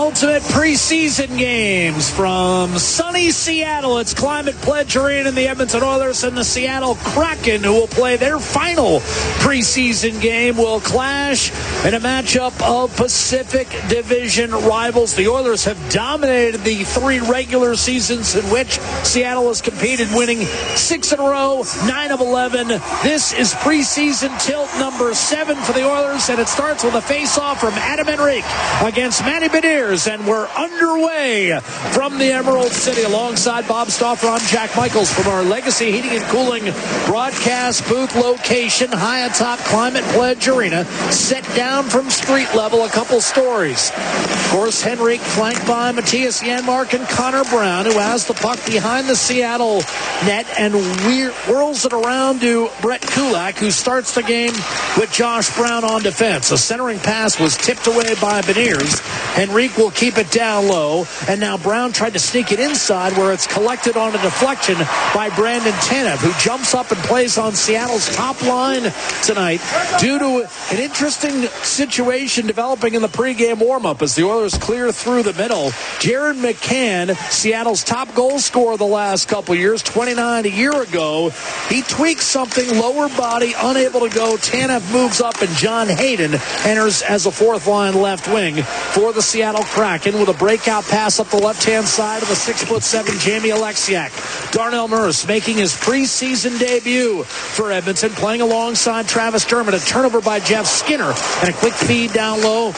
penultimate preseason games from sunny Seattle. It's Climate Pledge Arena, and the Edmonton Oilers and the Seattle Kraken, who will play their final preseason game, will clash in a matchup of Pacific Division rivals. The Oilers have dominated the 3 regular seasons in which Seattle has competed, winning 6 in a row, 9 of 11. This is preseason tilt number 7 for the Oilers, and it starts with a face-off from Adam Henrique against Manny Beniers, and we're underway from the Emerald City alongside Bob Stauffer. I'm Jack Michaels from our Legacy Heating and Cooling broadcast booth location high atop Climate Pledge Arena, set down from street level. A couple stories. Of course, Henrique flanked by Matthias Janmark and Connor Brown, who has the puck behind the Seattle net and whirls it around to Brett Kulak, who starts the game with Josh Brown on defense. A centering pass was tipped away by Beniers. Henrique will keep it down low, and now Brown tried to sneak it inside, where it's collected on a deflection by Brandon Tanev, who jumps up and plays on Seattle's top line tonight due to an interesting situation developing in the pregame warm-up as the Oilers clear through the middle. Jared McCann, Seattle's top goal scorer the last couple years, 29 a year ago, he tweaks something, lower body, unable to go. Tanev moves up, and John Hayden enters as a fourth-line left wing for the Seattle Kraken with a breakout pass up the left-hand side of the 6'7" Jamie Alexiak. Darnell Nurse making his preseason debut for Edmonton, playing alongside Travis Dermott. A turnover by Jeff Skinner and a quick feed down low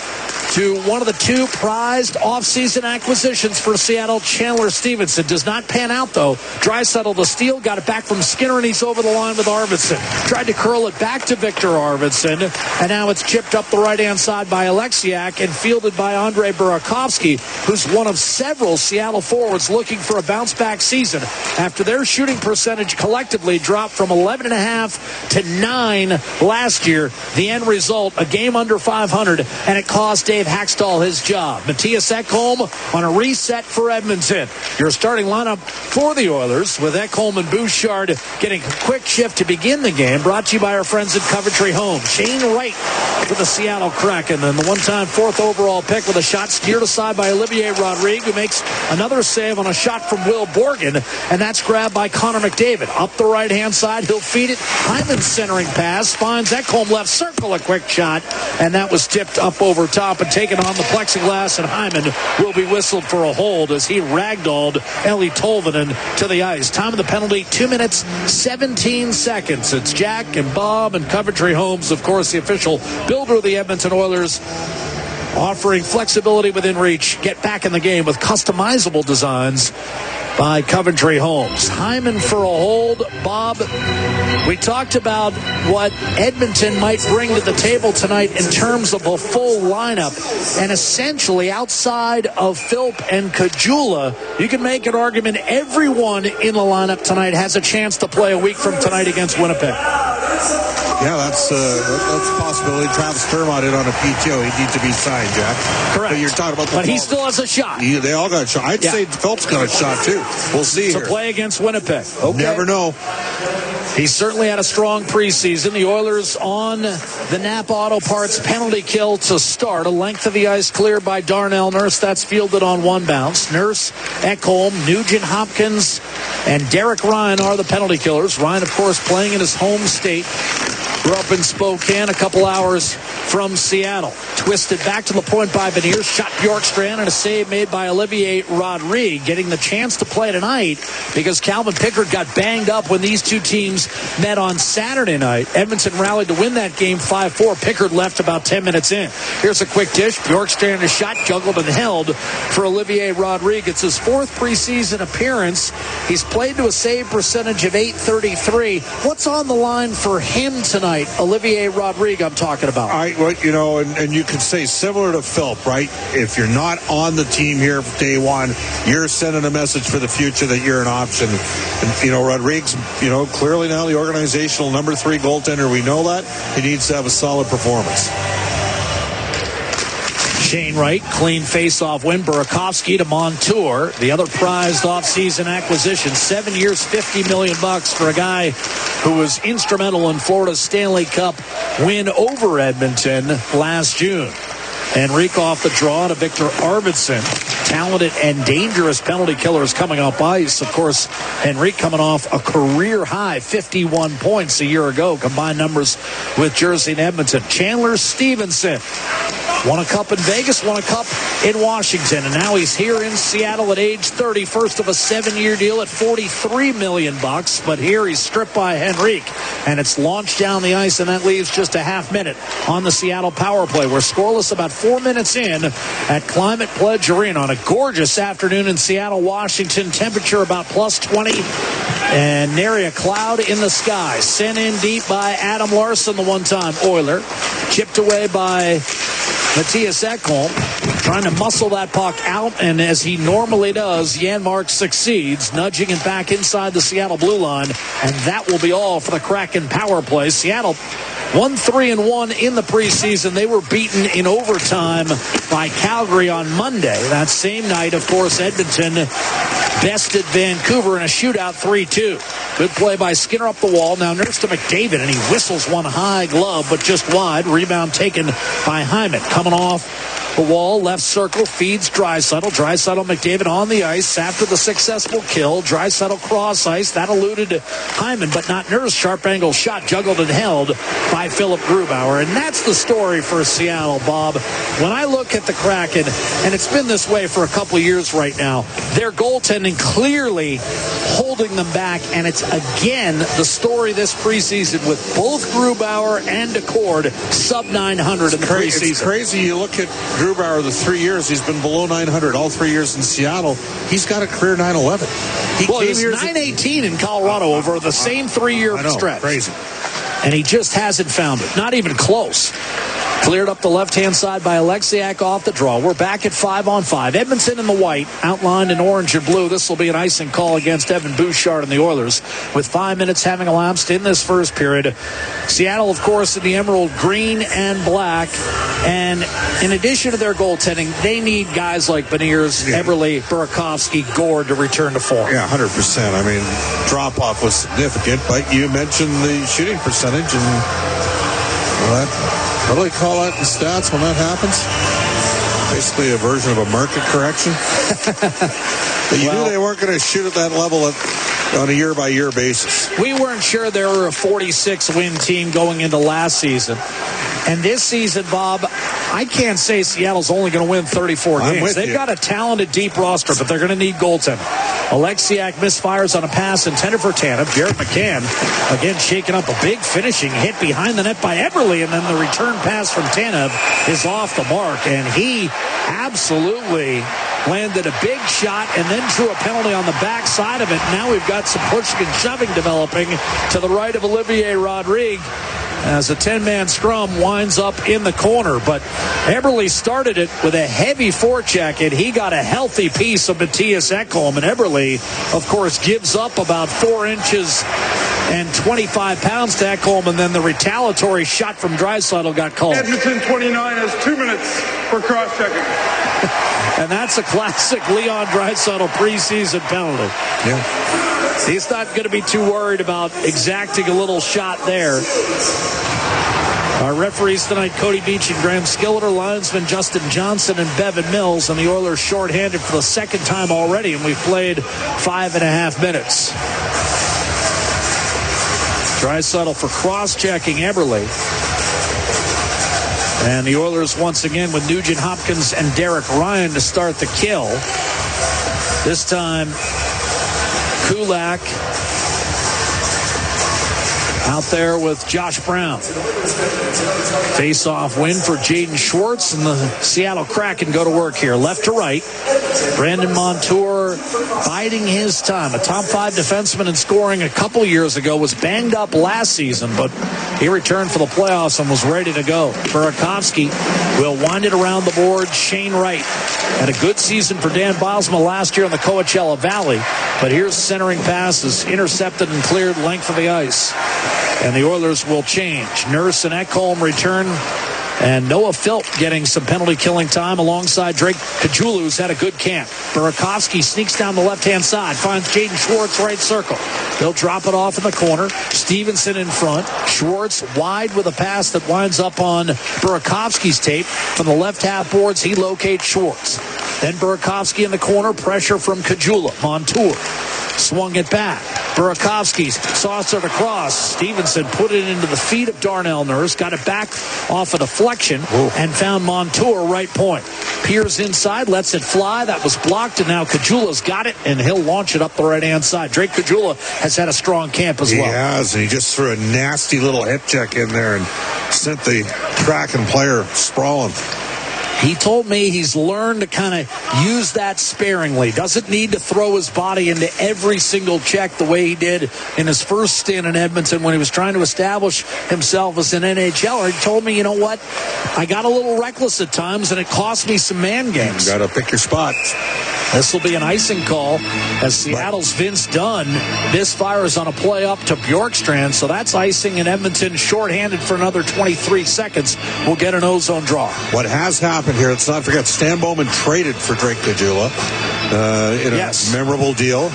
to one of the 2 prized offseason acquisitions for Seattle, Chandler Stevenson. Does not pan out, though. Draisaitl the steal, got it back from Skinner, and he's over the line with Arvidsson. Tried to curl it back to Victor Arvidsson, and now it's chipped up the right-hand side by Alexiak and fielded by Andrei Burakovsky, who's one of several Seattle forwards looking for a bounce-back season after their shooting percentage collectively dropped from 11.5 to 9 last year. The end result, a game under 500, and it cost Dave Haxtell his job. Matthias Ekholm on a reset for Edmonton. Your starting lineup for the Oilers, with Ekholm and Bouchard getting a quick shift to begin the game, brought to you by our friends at Coventry Home. Shane Wright for the Seattle Kraken, and the one-time 4th overall pick with a shot steered aside by Olivier Rodrigue, who makes another save on a shot from Will Borgen, and that's grabbed by Connor McDavid. Up the right-hand side, he'll feed it. Hyman's centering pass finds Ekholm left circle, a quick shot, and that was tipped up over top and taken on the plexiglass, and Hyman will be whistled for a hold as he ragdolled Eli Tolvanen to the ice. Time of the penalty, 2 minutes, 17 seconds. It's Jack and Bob and Coventry Homes, of course, the official builder of the Edmonton Oilers, offering flexibility within reach. Get back in the game with customizable designs by Coventry Homes. Hyman for a hold. Bob, we talked about what Edmonton might bring to the table tonight in terms of a full lineup, and essentially outside of Philp and Kajula, you can make an argument everyone in the lineup tonight has a chance to play a week from tonight against Winnipeg. Yeah, that's a possibility. Travis Termott in on a PTO. He needs to be signed, Jack. Correct. But you're talking about But he still has a shot. They all got a shot. I'd say Phelps got a shot, too. We'll see to here. play against Winnipeg. Okay. Never know. He certainly had a strong preseason. The Oilers on the Napa Auto Parts penalty kill to start. A length of the ice cleared by Darnell Nurse. That's fielded on one bounce. Nurse, Ekholm, Nugent Hopkins, and Derek Ryan are the penalty killers. Ryan, of course, playing in his home state. Grew up in Spokane, a couple hours from Seattle. Twisted back to the point by Beniers. Shot Bjorkstrand, and a save made by Olivier Rodrigue, getting the chance to play tonight because Calvin Pickard got banged up when these two teams met on Saturday night. Edmonton rallied to win that game 5-4. Pickard left about 10 minutes in. Here's a quick dish. Bjorkstrand is shot, juggled, and held for Olivier Rodrigue. It's his 4th preseason appearance. He's played to a save percentage of .833. What's on the line for him tonight? Olivier Rodrigue, I'm talking about. And you could say similar to Philp, right? If you're not on the team here day one, you're sending a message for the future that you're an option. And, Rodrigue's, clearly now the organizational number 3 goaltender. We know that. He needs to have a solid performance. Shane Wright, clean face-off win. Burakovsky to Montour, the other prized off-season acquisition. 7 years, $50 million for a guy who was instrumental in Florida's Stanley Cup win over Edmonton last June. Henrique off the draw to Victor Arvidsson. Talented and dangerous penalty killers coming off ice. Of course, Henrique coming off a career-high 51 points a year ago. Combined numbers with Jersey and Edmonton. Chandler Stevenson won a cup in Vegas, won a cup in Washington, and now he's here in Seattle at age 30, first of a 7-year deal at $43 million. But here he's stripped by Henrique, and it's launched down the ice, and that leaves just a half minute on the Seattle power play. We're scoreless about 4 minutes in at Climate Pledge Arena on a gorgeous afternoon in Seattle, Washington. Temperature about plus 20, and nary a cloud in the sky. Sent in deep by Adam Larsson, the one-time Oiler. Chipped away by Mattias Ekholm, trying to muscle that puck out, and as he normally does, Janmark succeeds, nudging it back inside the Seattle blue line, and that will be all for the Kraken power play. Seattle 1-3-1 in the preseason. They were beaten in overtime by Calgary on Monday. That same night, of course, Edmonton bested Vancouver in a shootout 3-2. Good play by Skinner up the wall. Now Nurse to McDavid, and he whistles one high glove, but just wide. Rebound taken by Hyman. Coming off the wall, left circle, feeds Draisaitl. Draisaitl, McDavid on the ice after the successful kill. Draisaitl cross ice. That eluded Hyman, but not Nurse. Sharp angle shot, juggled and held by Philip Grubauer. And that's the story for Seattle, Bob. When I look at the Kraken, and it's been this way for a couple of years right now, their goaltending clearly holding them back, and it's again the story this preseason with both Grubauer and Decord sub 900 in the preseason. It's crazy. You look at Grubauer, the 3 years he's been below 900, all 3 years in Seattle. He's got a career 911. He was 918 in Colorado over the same 3-year stretch. Crazy. And he just hasn't found it. Not even close. Cleared up the left-hand side by Alexiak off the draw. We're back at 5-on-5. Edmonton in the white, outlined in orange and blue. This will be an icing call against Evan Bouchard and the Oilers, with 5 minutes having elapsed in this first period. Seattle, of course, in the emerald green and black. And in addition to their goaltending, they need guys like Beniers, Eberle, Burakovsky, Gord to return to form. Yeah, 100%. I mean, drop-off was significant, but you mentioned the shooting percentage, and what do they call that in stats when that happens? Basically a version of a market correction. But you knew they weren't going to shoot at that level on a year-by-year basis. We weren't sure they were a 46-win team going into last season. And this season, Bob, I can't say Seattle's only going to win 34 games. They've got a talented, deep roster, but they're going to need goaltending. Alexiak misfires on a pass intended for Tanev. Jared McCann, again, shaking up a big finishing hit behind the net by Eberle, and then the return pass from Tanev is off the mark, and he absolutely landed a big shot and then drew a penalty on the back side of it. Now we've got some pushing and shoving developing to the right of Olivier Rodrigue as a 10-man scrum winds up in the corner. But Eberle started it with a heavy forecheck, and he got a healthy piece of Mattias Ekholm. And Eberle, of course, gives up about 4 inches and 25 pounds to Ekholm, and then the retaliatory shot from Draisaitl got called. Edmonton 29 has 2 minutes for cross-checking. And that's a classic Leon Draisaitl preseason penalty. Yeah. He's not going to be too worried about exacting a little shot there. Our referees tonight, Cody Beach and Graham Skilliter, linesmen Justin Johnson and Bevan Mills, and the Oilers shorthanded for the second time already, and we've played 5.5 minutes. Draisaitl for cross-checking Eberle. And the Oilers once again with Nugent Hopkins and Derek Ryan to start the kill. This time, Kulak out there with Josh Brown. Face-off win for Jaden Schwartz, and the Seattle Kraken go to work here. Left to right. Brandon Montour biding his time. A top 5 defenseman in scoring a couple years ago, was banged up last season, but he returned for the playoffs and was ready to go. Burakovsky will wind it around the board. Shane Wright had a good season for Dan Bylsma last year in the Coachella Valley, but here's centering passes, intercepted and cleared length of the ice. And the Oilers will change. Nurse and Ekholm return And Noah Philp getting some penalty killing time alongside Drake Caggiula, who's had a good camp. Burakovsky sneaks down the left-hand side, finds Jaden Schwartz right circle. They'll drop it off in the corner. Stevenson in front. Schwartz wide with a pass that winds up on Burakovsky's tape. From the left half boards, he locates Schwartz. Then Burakovsky in the corner, pressure from Caggiula. Montour swung it back. Burakovsky saucered across. Stevenson put it into the feet of Darnell Nurse, got it back off a deflection, and found Montour right point. Peers inside, lets it fly. That was blocked, and now Caggiula's got it, and he'll launch it up the right-hand side. Drake Caggiula has had a strong camp as well. He has, and he just threw a nasty little hip check in there and sent the Kraken player sprawling. He told me he's learned to kind of use that sparingly. Doesn't need to throw his body into every single check the way he did in his first stint in Edmonton when he was trying to establish himself as an NHLer. He told me, you know what, I got a little reckless at times, and it cost me some man games. You got to pick your spots. This will be an icing call as Seattle's Vince Dunn misfires on a play up to Bjorkstrand. So that's icing, and Edmonton shorthanded for another 23 seconds. We'll get an ozone draw. What has happened here, let's not forget, Stan Bowman traded for Drake Caggiula in a memorable deal.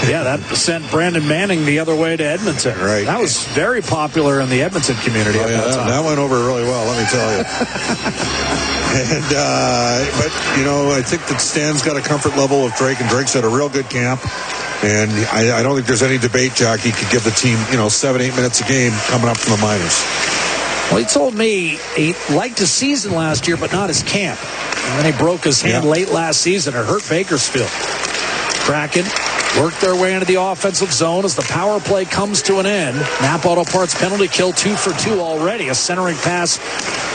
Yeah, that sent Brandon Manning the other way to Edmonton. Right. That was very popular in the Edmonton community at that time. That went over really well, let me tell you. And but, you know, I think that Stan's got a comfort level of Drake, and Drake's had a real good camp. And I don't think there's any debate, Jack. He could give the team, 7-8 minutes a game coming up from the minors. Well, he told me he liked his season last year, but not his camp. And then he broke his hand late last season. It hurt Bakersfield. Kraken work their way into the offensive zone as the power play comes to an end. Napa Auto Parts penalty kill 2 for 2 already. A centering pass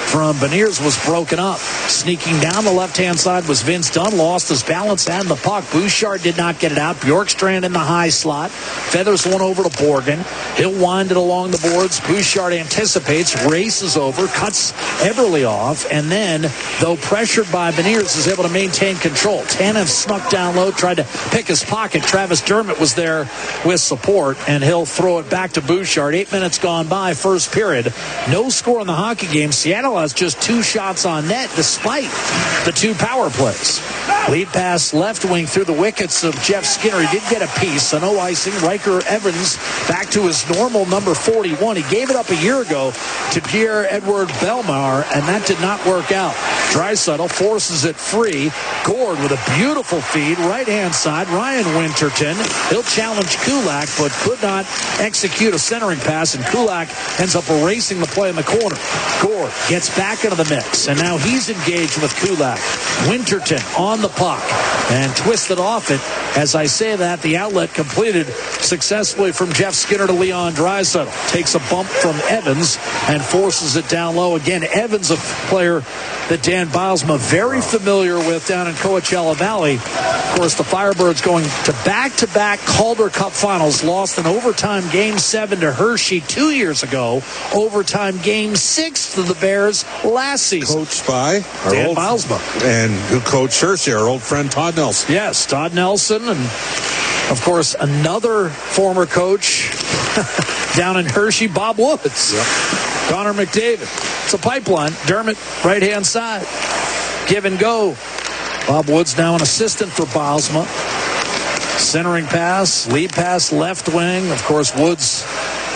from Beniers was broken up. Sneaking down the left-hand side was Vince Dunn. Lost his balance and the puck. Bouchard did not get it out. Bjorkstrand in the high slot. Feathers one over to Borgen. He'll wind it along the boards. Bouchard anticipates, races over, cuts Everly off, and then, though pressured by Beniers, is able to maintain control. Tanev snuck down low, tried to pick his pocket. Travis Dermott was there with support, and he'll throw it back to Bouchard. 8 minutes gone by, first period. No score in the hockey game. Seattle has just 2 shots on net despite the 2 power plays. Lead pass left wing through the wickets of Jeff Skinner. He did get a piece, so no icing. Riker Evans back to his normal number 41. He gave it up a year ago to Pierre-Edouard Bellemare, and that did not work out. Draisaitl forces it free. Gord with a beautiful feed, right-hand side. Ryan Winterton, he'll challenge Kulak, but could not execute a centering pass, and Kulak ends up erasing the play in the corner. Gord gets back into the mix, and now he's engaged with Kulak. Winterton on the puck and twisted off it. As I say that, the outlet completed successfully from Jeff Skinner to Leon Draisaitl. Takes a bump from Evans and forces it down low. Again, Evans, a player that Dan Bilesma very familiar with down in Coachella Valley. Of course, the Firebirds going to back-to-back Calder Cup finals. Lost in overtime Game 7 to Hershey 2 years ago. Overtime Game 6 to the Bears last season. Coached by Dan Bilesma. And who coached Hershey, our old friend Todd Nelson. Yes, Todd Nelson, and of course another former coach down in Hershey, Bob Woods. Yep. Connor McDavid. It's a pipeline. Dermott, right-hand side. Give and go. Bob Woods now an assistant for Bilesma. Centering pass, lead pass, left wing. Of course, Woods,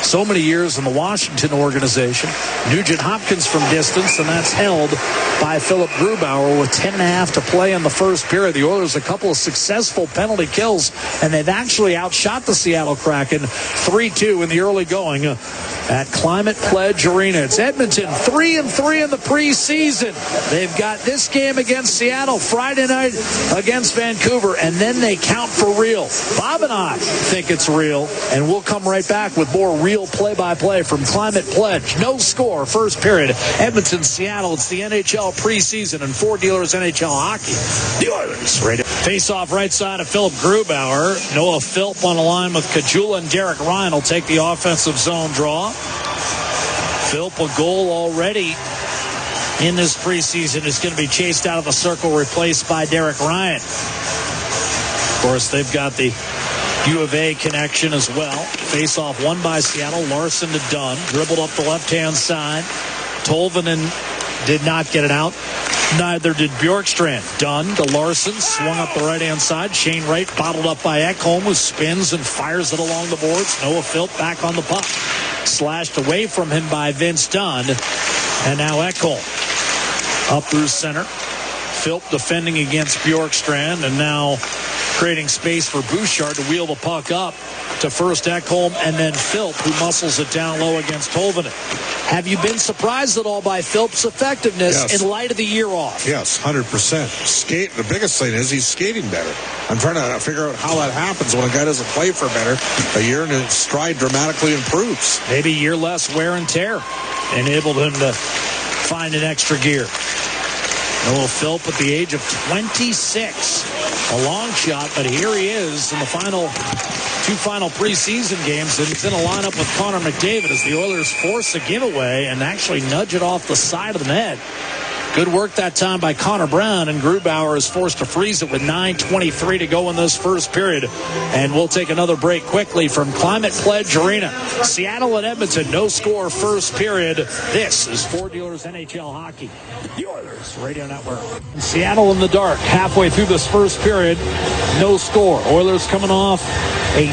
so many years in the Washington organization. Nugent Hopkins from distance, and that's held by Philip Grubauer with 10.5 to play in the first period. The Oilers, a couple of successful penalty kills, and they've actually outshot the Seattle Kraken 3-2 in the early going at Climate Pledge Arena. It's Edmonton 3-3 in the preseason. They've got this game against Seattle Friday night against Vancouver, and then they count for real. Bob and I think it's real, and we'll come right back with more real play-by-play from Climate Pledge. No score, first period. Edmonton, Seattle. It's the NHL preseason and Ford Dealers NHL Hockey. The Oilers ready. Face-off right side of Philip Grubauer. Noah Philp on the line with Caggiula, and Derek Ryan will take the offensive zone draw. Philp, a goal already in this preseason, is going to be chased out of the circle, replaced by Derek Ryan. Of course, they've got the U of A connection as well. Face-off won by Seattle. Larson to Dunn. Dribbled up the left-hand side. Tolvanen did not get it out. Neither did Bjorkstrand. Dunn to Larson, swung up the right-hand side. Shane Wright bottled up by Ekholm, who spins and fires it along the boards. Noah Philp back on the puck. Slashed away from him by Vince Dunn. And now Ekholm up through center. Philp defending against Bjorkstrand, and now creating space for Bouchard to wheel the puck up to first Ekholm and then Philp, who muscles it down low against Tolvanen. Have you been surprised at all by Philp's effectiveness in light of the year off? Yes, 100%. The biggest thing is he's skating better. I'm trying to figure out how that happens when a guy doesn't play for better. A year and his stride dramatically improves. Maybe a year less wear and tear enabled him to find an extra gear. Noah Philp at the age of 26. A long shot, but here he is in the two final preseason games, and he's in a lineup with Connor McDavid as the Oilers force a giveaway and actually nudge it off the side of the net. Good work that time by Connor Brown, and Grubauer is forced to freeze it with 9:23 to go in this first period. And we'll take another break quickly from Climate Pledge Arena. Seattle and Edmonton, no score first period. This is Ford Dealers NHL Hockey, the Oilers Radio Network. Seattle in the dark halfway through this first period, no score. Oilers coming off a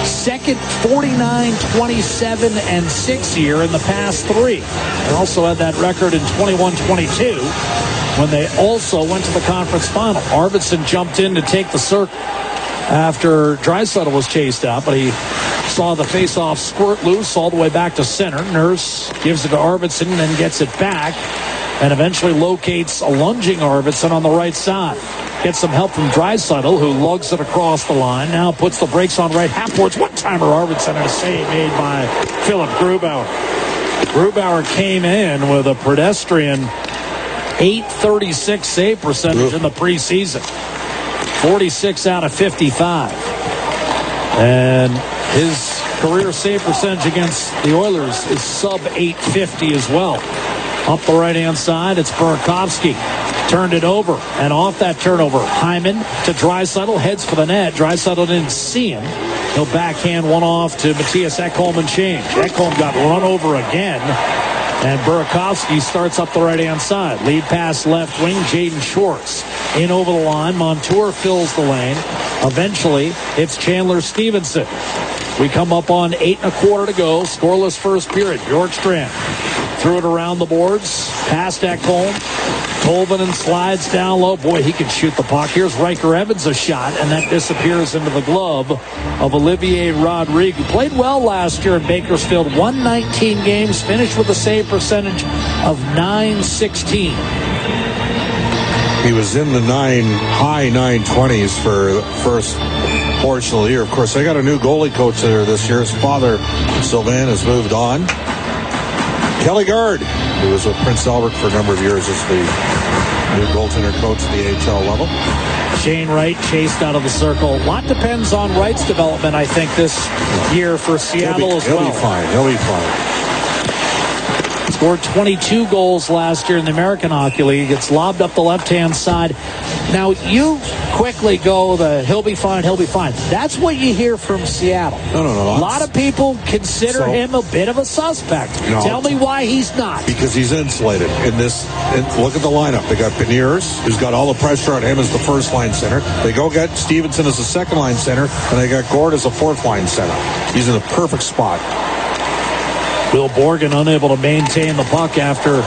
second 49-27-6 year in the past three. They also had that record in 21-22 when they also went to the conference final. Arvidsson jumped in to take the circle after Draisaitl was chased out, but he saw the face-off squirt loose all the way back to center. Nurse gives it to Arvidsson and then gets it back and eventually locates a lunging Arvidsson on the right side. Gets some help from Draisaitl, who lugs it across the line. Now puts the brakes on right half boards. One-timer Arvidsson, and a save made by Philip Grubauer. Grubauer came in with a pedestrian .836 save percentage in the preseason. 46 out of 55. And his career save percentage against the Oilers is sub .850 as well. Up the right-hand side, it's Burakovsky. Turned it over, and off that turnover, Hyman to Draisaitl, heads for the net. Draisaitl didn't see him. He'll backhand one off to Matthias Ekholm and change. Ekholm got run over again, and Burakovsky starts up the right-hand side. Lead pass left wing, Jaden Schwartz in over the line. Montour fills the lane. Eventually, it's Chandler Stevenson. We come up on 8 1/4 to go. Scoreless first period. Bjorkstrand threw it around the boards, past Ekholm. Tolvanen slides down low. Boy, he can shoot the puck. Here's Riker Evans a shot, and that disappears into the glove of Olivier Rodrigue, who played well last year in Bakersfield. Won 19 games, finished with a save percentage of .916. He was in the high 920s for the first portion of the year. Of course, they got a new goalie coach there this year. His father, Sylvain, has moved on. Kelly Gard, who was with Prince Albert for a number of years, is the new goaltender coach at the AHL level. Shane Wright chased out of the circle. A lot depends on Wright's development, I think, this year for Seattle as well. He'll be fine. He'll be fine. Scored 22 goals last year in the American Hockey League. Gets lobbed up the left-hand side. Now, you quickly go he'll be fine, he'll be fine. That's what you hear from Seattle. No. A lot of people consider him a bit of a suspect. No, tell me why he's not. Because he's insulated in this. Look at the lineup. They got Beniers, who's got all the pressure on him as the first-line center. They go get Stevenson as the second-line center, and they got Gord as a fourth-line center. He's in the perfect spot. Will Borgen unable to maintain the puck after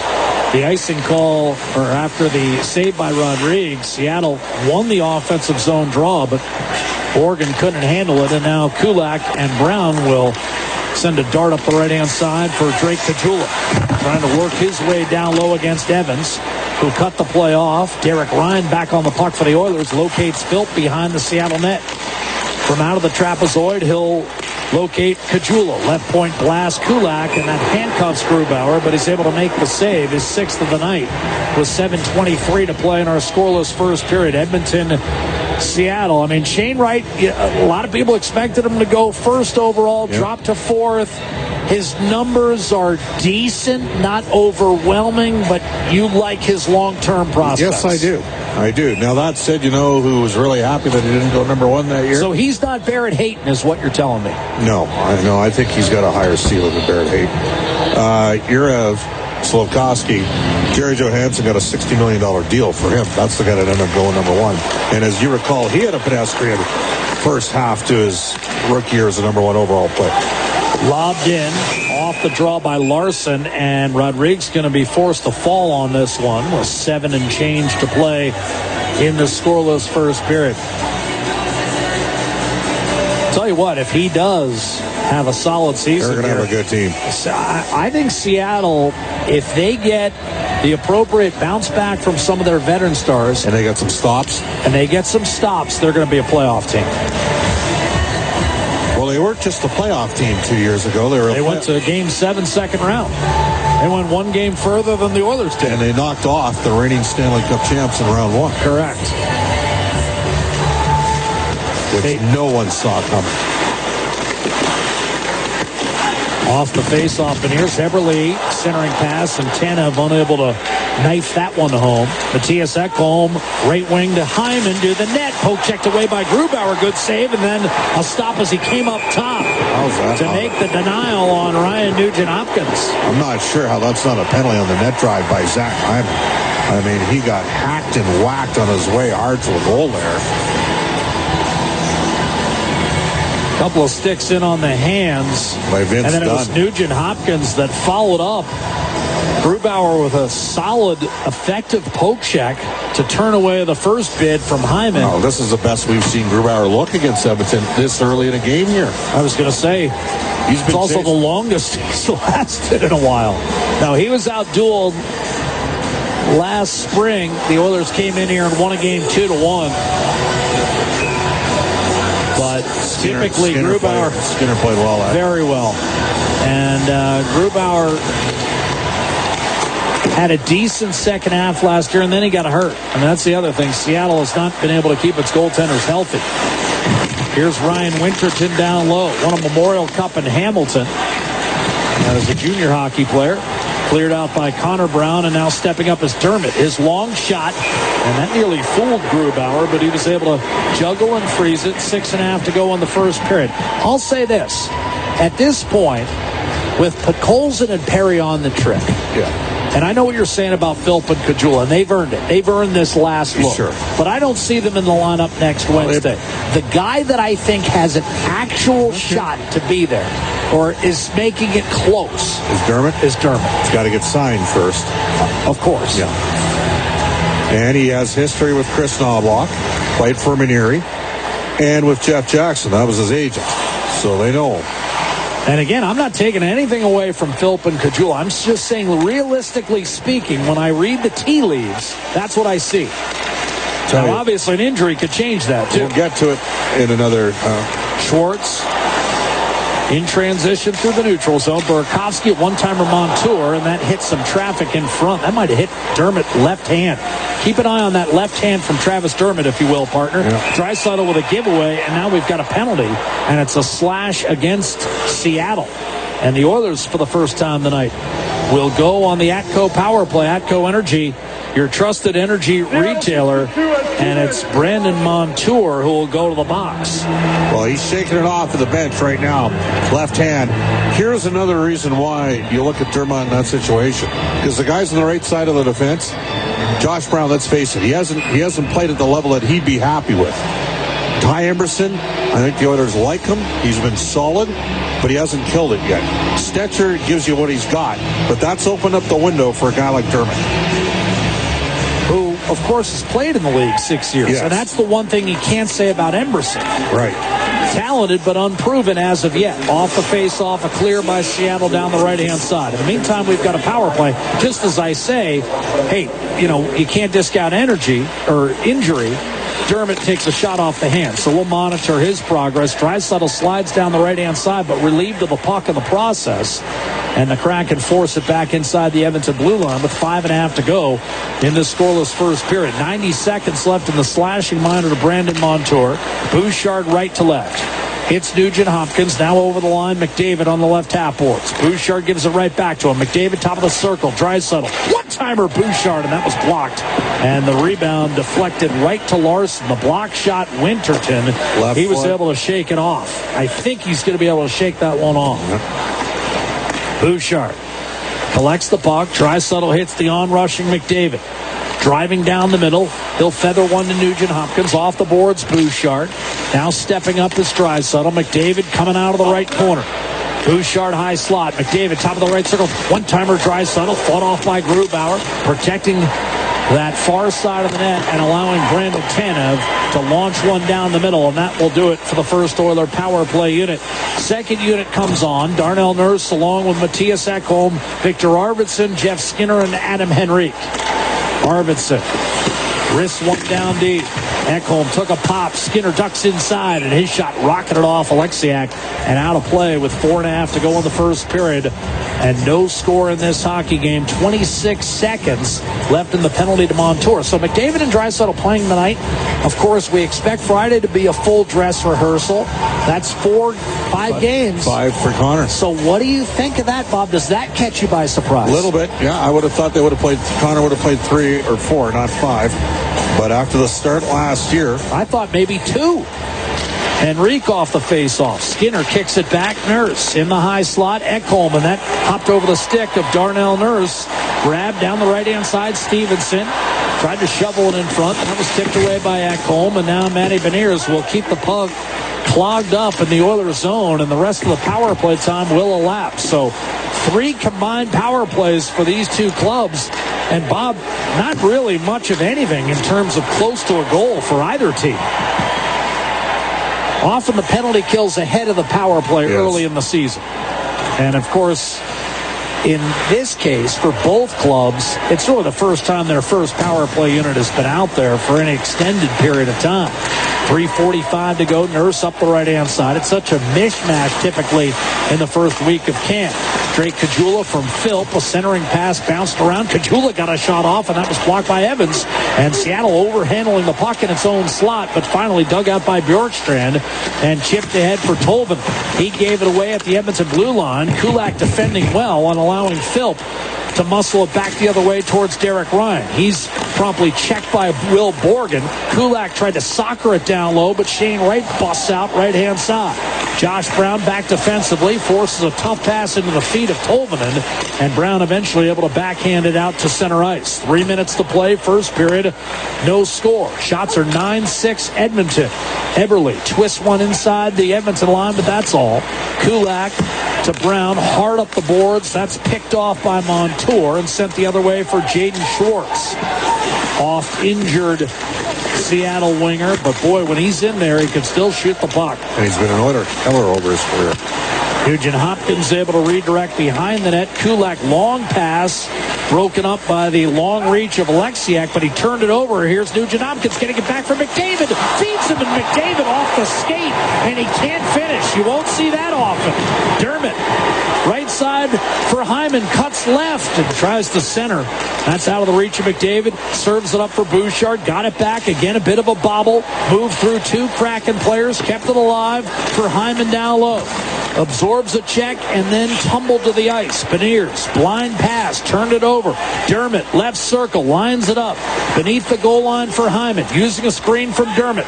the icing call, or after the save by Rodrigue. Seattle won the offensive zone draw, but Borgen couldn't handle it, and now Kulak and Brown will send a dart up the right-hand side for Drake Caggiula, trying to work his way down low against Evans, who cut the play off. Derek Ryan back on the puck for the Oilers, locates Philp behind the Seattle net. From out of the trapezoid, he'll locate Caggiula. Left point blast Kulak, and that handcuffs Grubauer, but he's able to make the save, his sixth of the night, with 7:23 to play in our scoreless first period. Edmonton, Seattle. I mean, Shane Wright, a lot of people expected him to go first overall, drop to fourth. His numbers are decent, not overwhelming, but you like his long-term prospects. Yes, I do. I do. Now, that said, you know who was really happy that he didn't go number one that year? So he's not Barrett Hayton, is what you're telling me. No, I think he's got a higher ceiling than Barrett Hayton. You're a Slafkovsky. Jerry Johansson got a $60 million deal for him. That's the guy that ended up going number one. And as you recall, he had a pedestrian first half to his rookie year as a number one overall player. Lobbed in off the draw by Larson, and Rodrigues going to be forced to fall on this one with 7 and change to play in the scoreless first period. Tell you what, if he does have a solid season, they're going to have a good team. I think Seattle, if they get the appropriate bounce back from some of their veteran stars, and they got some stops, they're going to be a playoff team. Well, they weren't just a playoff team 2 years ago. They went to Game 7 second round. They went one game further than the Oilers did. And they knocked off the reigning Stanley Cup champs in round 1. Correct. Which no one saw coming. Off the face-off, and here's Eberle centering pass, and Tanev unable to knife that one home. Matthias Ekholm, right wing to Hyman, to the net. Poke checked away by Grubauer. Good save, and then a stop as he came up top to make the denial on Ryan Nugent-Hopkins. I'm not sure how that's not a penalty on the net drive by Zach Hyman. I mean, he got hacked and whacked on his way hard to a goal there. Couple of sticks in on the hands. By Vince and then it was Nugent-Hopkins that followed up Grubauer with a solid, effective poke check to turn away the first bid from Hyman. Oh, this is the best we've seen Grubauer look against Edmonton this early in a game here. I was going to say, it's also the longest he's lasted in a while. Now, he was out-dueled last spring. The Oilers came in here and won a game 2-1. But typically Grubauer... Skinner played well. Very well. And Grubauer had a decent second half last year, and then he got hurt. And that's the other thing. Seattle has not been able to keep its goaltenders healthy. Here's Ryan Winterton down low. Won a Memorial Cup in Hamilton. That is a junior hockey player. Cleared out by Connor Brown, and now stepping up is Dermott. His long shot, and that nearly fooled Grubauer, but he was able to juggle and freeze it. 6.5 to go in the first period. I'll say this. At this point, with Podkolzin and Perry on the trip, and I know what you're saying about Philp and Caggiula, and they've earned it. They've earned this last look. Sure. But I don't see them in the lineup next Wednesday. The guy that I think has an actual shot to be there, or is making it close, Is Dermott. He's got to get signed first. Of course. Yeah. And he has history with Chris Knobloch, played for Minieri, and with Jeff Jackson. That was his agent. So they know him. And again, I'm not taking anything away from Philp and Caggiula. I'm just saying, realistically speaking, when I read the tea leaves, that's what I see. Now, obviously, an injury could change that, too. We'll get to it in another... Schwartz in transition through the neutral zone. Burakovsky at one-timer Montour, and that hit some traffic in front. That might have hit Dermott left hand. Keep an eye on that left hand from Travis Dermott, if you will, partner. Yeah. Draisaitl with a giveaway, and now we've got a penalty, and it's a slash against Seattle. And the Oilers, for the first time tonight, will go on the Atco power play. Atco Energy, your trusted energy retailer, and it's Brandon Montour who will go to the box. Well, he's shaking it off at the bench right now. Left hand. Here's another reason why you look at Dermott in that situation. Because the guys on the right side of the defense, Josh Brown, let's face it, he hasn't played at the level that he'd be happy with. Ty Emberson, I think the Oilers like him. He's been solid, but he hasn't killed it yet. Stetcher gives you what he's got, but that's opened up the window for a guy like Dermott, who, of course, has played in the league 6 years. Yes. And that's the one thing you can't say about Emberson. Right. Talented, but unproven as of yet. Off the face-off, a clear by Seattle down the right-hand side. In the meantime, we've got a power play. Just as I say, hey, you can't discount energy or injury. Dermott takes a shot off the hand, so we'll monitor his progress. Draisaitl slides down the right-hand side, but relieved of the puck in the process. And the Kraken force it back inside the Edmonton blue line with 5.5 to go in this scoreless first period. 90 seconds left in the slashing minor to Brandon Montour. Bouchard right to left. Hits Nugent-Hopkins, now over the line. McDavid on the left half boards. Bouchard gives it right back to him. McDavid top of the circle. Draisaitl. One-timer Bouchard, and that was blocked. And the rebound deflected right to Larson. The block shot, Winterton. He was able to shake it off. I think he's going to be able to shake that one off. Bouchard Collects the puck. Draisaitl hits the on-rushing McDavid. Driving down the middle. He'll feather one to Nugent-Hopkins. Off the boards, Bouchard. Now stepping up is Draisaitl. McDavid coming out of the right corner. Bouchard high slot. McDavid top of the right circle. One-timer Draisaitl. Fought off by Grubauer. Protecting that far side of the net and allowing Brandon Tanev to launch one down the middle, and that will do it for the first Oiler power play unit. Second unit comes on. Darnell Nurse along with Matthias Ekholm, Victor Arvidsson, Jeff Skinner, and Adam Henrique. Arvidsson wrists one down deep. Ekholm took a pop. Skinner ducks inside, and his shot rocketed off Alexiak and out of play with 4.5 to go in the first period. And no score in this hockey game. 26 seconds left in the penalty to Montour. So McDavid and Draisaitl playing tonight. Of course, we expect Friday to be a full dress rehearsal. That's 5 games. 5 for Connor. So what do you think of that, Bob? Does that catch you by surprise? A little bit, yeah. I would have thought Connor would have played 3 or 4, not 5. But after the start last year, I thought maybe 2. Henrique off the face-off. Skinner kicks it back. Nurse in the high slot. Ekholm, and that hopped over the stick of Darnell Nurse. Grabbed down the right-hand side. Stevenson tried to shovel it in front. That was tipped away by Ekholm, and now Matty Beniers will keep the puck clogged up in the Oilers zone, and the rest of the power play time will elapse. So 3 combined power plays for these two clubs. And Bob, not really much of anything in terms of close to a goal for either team. Often the penalty kills ahead of the power play early in the season. And, of course, in this case, for both clubs, it's really the first time their first power play unit has been out there for an extended period of time. 3:45 to go. Nurse up the right-hand side. It's such a mishmash typically in the first week of camp. Drake Caggiula from Philp. A centering pass bounced around. Caggiula got a shot off, and that was blocked by Evans. And Seattle overhandling the puck in its own slot, but finally dug out by Bjorkstrand and chipped ahead for Tolvin. He gave it away at the Edmonton blue line. Kulak defending well on allowing Philp to muscle it back the other way towards Derek Ryan. He's promptly checked by Will Borgen. Kulak tried to soccer it down low, but Shane Wright busts out right-hand side. Josh Brown back defensively, forces a tough pass into the feet of Tolvanen, and Brown eventually able to backhand it out to center ice. 3 minutes to play, first period, no score. Shots are 9-6 Edmonton. Eberle twists one inside the Edmonton line, but that's all. Kulak to Brown, hard up the boards. That's picked off by Montour and sent the other way for Jaden Schwartz. Off injured Seattle winger, but boy, when he's in there, he can still shoot the puck. And he's been an Oiler killer over his career. Nugent-Hopkins able to redirect behind the net. Kulak long pass, broken up by the long reach of Alexiak, but he turned it over. Here's Nugent-Hopkins getting it back for McDavid. Feeds him, and McDavid off the skate, and he can't finish. You won't see that often. Dermott, right side for Hyman, cuts left and tries to center. That's out of the reach of McDavid. Serves it up for Bouchard. Got it back. Again, a bit of a bobble. Moved through 2 Kraken players. Kept it alive for Hyman down low. Absorbs a check and then tumbled to the ice. Beniers, blind pass, turned it over. Dermott, left circle, lines it up. Beneath the goal line for Hyman, using a screen from Dermott.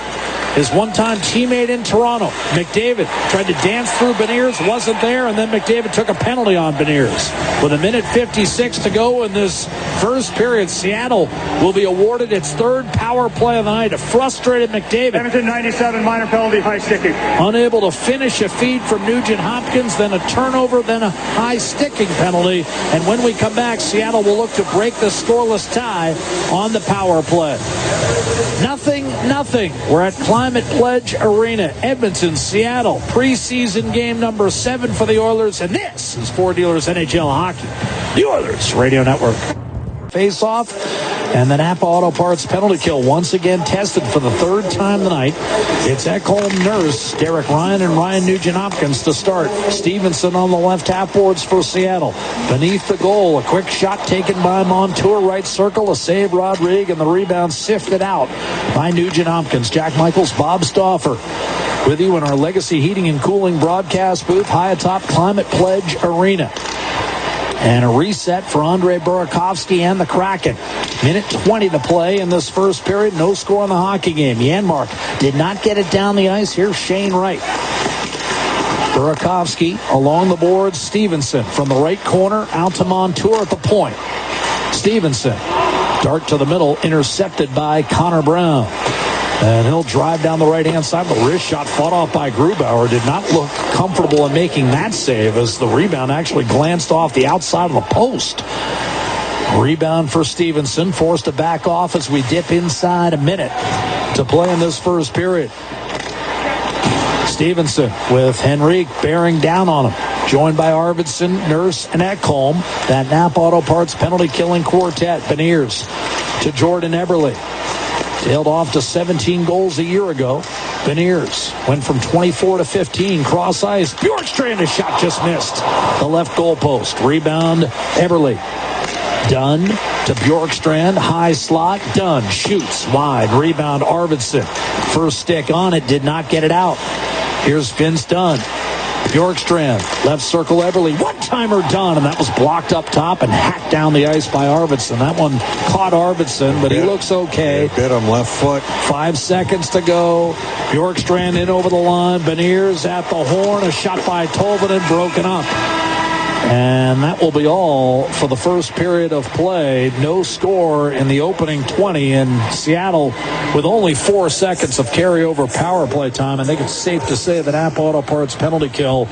His one-time teammate in Toronto. McDavid tried to dance through Beniers, wasn't there, and then McDavid took a penalty on Beniers. With 1:56 to go in this first period, Seattle will be awarded its 3rd power play of the night. A frustrated McDavid. Edmonton 97, minor penalty, high sticking. Unable to finish a feed from Nugent-Hopkins, then a turnover, then a high sticking penalty. And when we come back, Seattle will look to break the scoreless tie on the power play. 0-0. We're at Climate Pledge Arena, Edmonton, Seattle. Preseason game number 7 for the Oilers. And this is Ford Dealers NHL Hockey, the Oilers Radio Network. Face-off, and the Napa Auto Parts penalty kill once again tested for the 3rd time tonight. It's Ekholm, Nurse, Derek Ryan, and Ryan Nugent-Hopkins to start. Stevenson on the left half boards for Seattle. Beneath the goal, a quick shot taken by Montour, right circle, a save Rodrigue, and the rebound sifted out by Nugent-Hopkins. Jack Michaels, Bob Stauffer with you in our Legacy Heating and Cooling broadcast booth high atop Climate Pledge Arena. And a reset for Andre Burakovsky and the Kraken. 1:20 to play in this first period. No score in the hockey game. Janmark did not get it down the ice. Here's Shane Wright. Burakovsky along the boards. Stevenson from the right corner out to Montour at the point. Stevenson, dart to the middle, intercepted by Connor Brown. And he'll drive down the right-hand side. The wrist shot fought off by Grubauer. Did not look comfortable in making that save as the rebound actually glanced off the outside of the post. Rebound for Stevenson, forced to back off as we dip inside a minute to play in this first period. Stevenson with Henrique bearing down on him. Joined by Arvidsson, Nurse, and Ekholm. That Napa Auto Parts penalty-killing quartet. Beniers to Jordan Eberle. Tailed off to 17 goals a year ago. Beniers went from 24 to 15. Cross ice. Bjorkstrand, a shot just missed. The left goal post. Rebound, Eberle. Dunn to Bjorkstrand. High slot. Dunn shoots wide. Rebound, Arvidsson. First stick on it. Did not get it out. Here's Vince Dunn. Bjorkstrand, left circle Eberle, one-timer done, and that was blocked up top and hacked down the ice by Arvidsson. That one caught Arvidsson, but he looks okay. Bit him left foot. 5 seconds to go. Bjorkstrand in over the line. Beniers at the horn. A shot by Tolvanen broken up. And that will be all for the first period of play. No score in the opening 20 in Seattle with only 4 seconds of carryover power play time. I think it's safe to say that Napa Auto Parts penalty kill,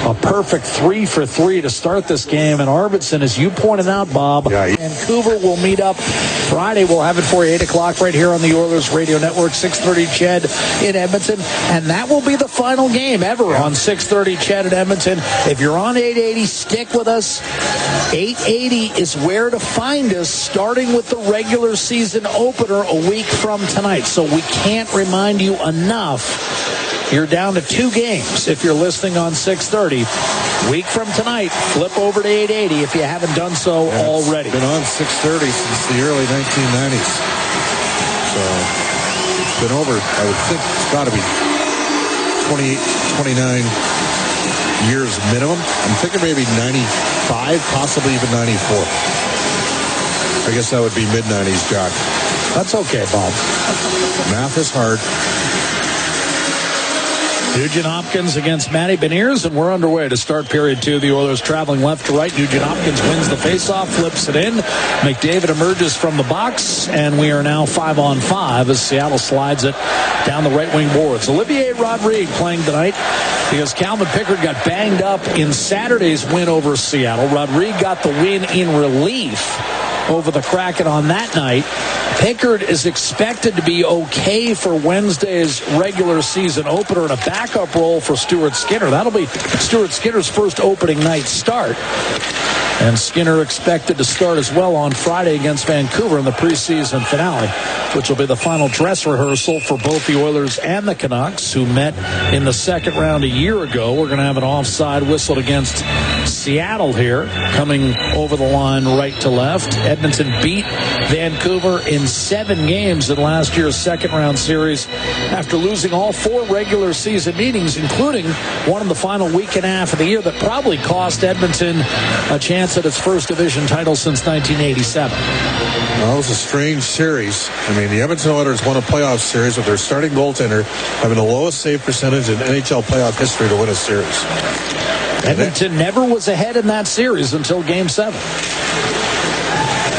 a perfect 3 for 3 to start this game. And Arvidsson, as you pointed out, Bob, Vancouver will meet up Friday. We'll have it for you 8 o'clock right here on the Oilers Radio Network, 6:30 Ched in Edmonton. And that will be the final game ever on 6:30 Ched in Edmonton. If you're on 880, stick with us. 880 is where to find us, starting with the regular season opener a week from tonight. So we can't remind you enough. You're down to 2 games if you're listening on 6:30. Week from tonight, flip over to 880 if you haven't done so already. It's been on 6:30 since the early 1990s. So it's been over, I would think it's got to be 28, 29 years minimum. I'm thinking maybe 95, possibly even 94. I guess that would be mid-90s, Jack. That's okay, Bob. Math is hard. Nugent Hopkins against Matty Beniers, and we're underway to start period 2. The Oilers traveling left to right. Nugent Hopkins wins the faceoff, flips it in. McDavid emerges from the box, and we are now 5-on-5 as Seattle slides it down the right wing boards. Olivier Rodrigue playing tonight because Calvin Pickard got banged up in Saturday's win over Seattle. Rodrigue got the win in relief over the Kraken on that night. Pickard is expected to be okay for Wednesday's regular season opener in a backup role for Stuart Skinner. That'll be Stuart Skinner's first opening night start. And Skinner expected to start as well on Friday against Vancouver in the preseason finale, which will be the final dress rehearsal for both the Oilers and the Canucks, who met in the second round a year ago. We're going to have an offside whistled against Seattle here, coming over the line right to left. Edmonton beat Vancouver in 7 games in last year's second round series after losing all 4 regular season meetings, including one in the final week and a half of the year that probably cost Edmonton a chance at its first division title since 1987. Well, it was a strange series. I mean, the Edmonton Oilers won a playoff series with their starting goaltender having the lowest save percentage in NHL playoff history to win a series. Edmonton never was ahead in that series until Game 7.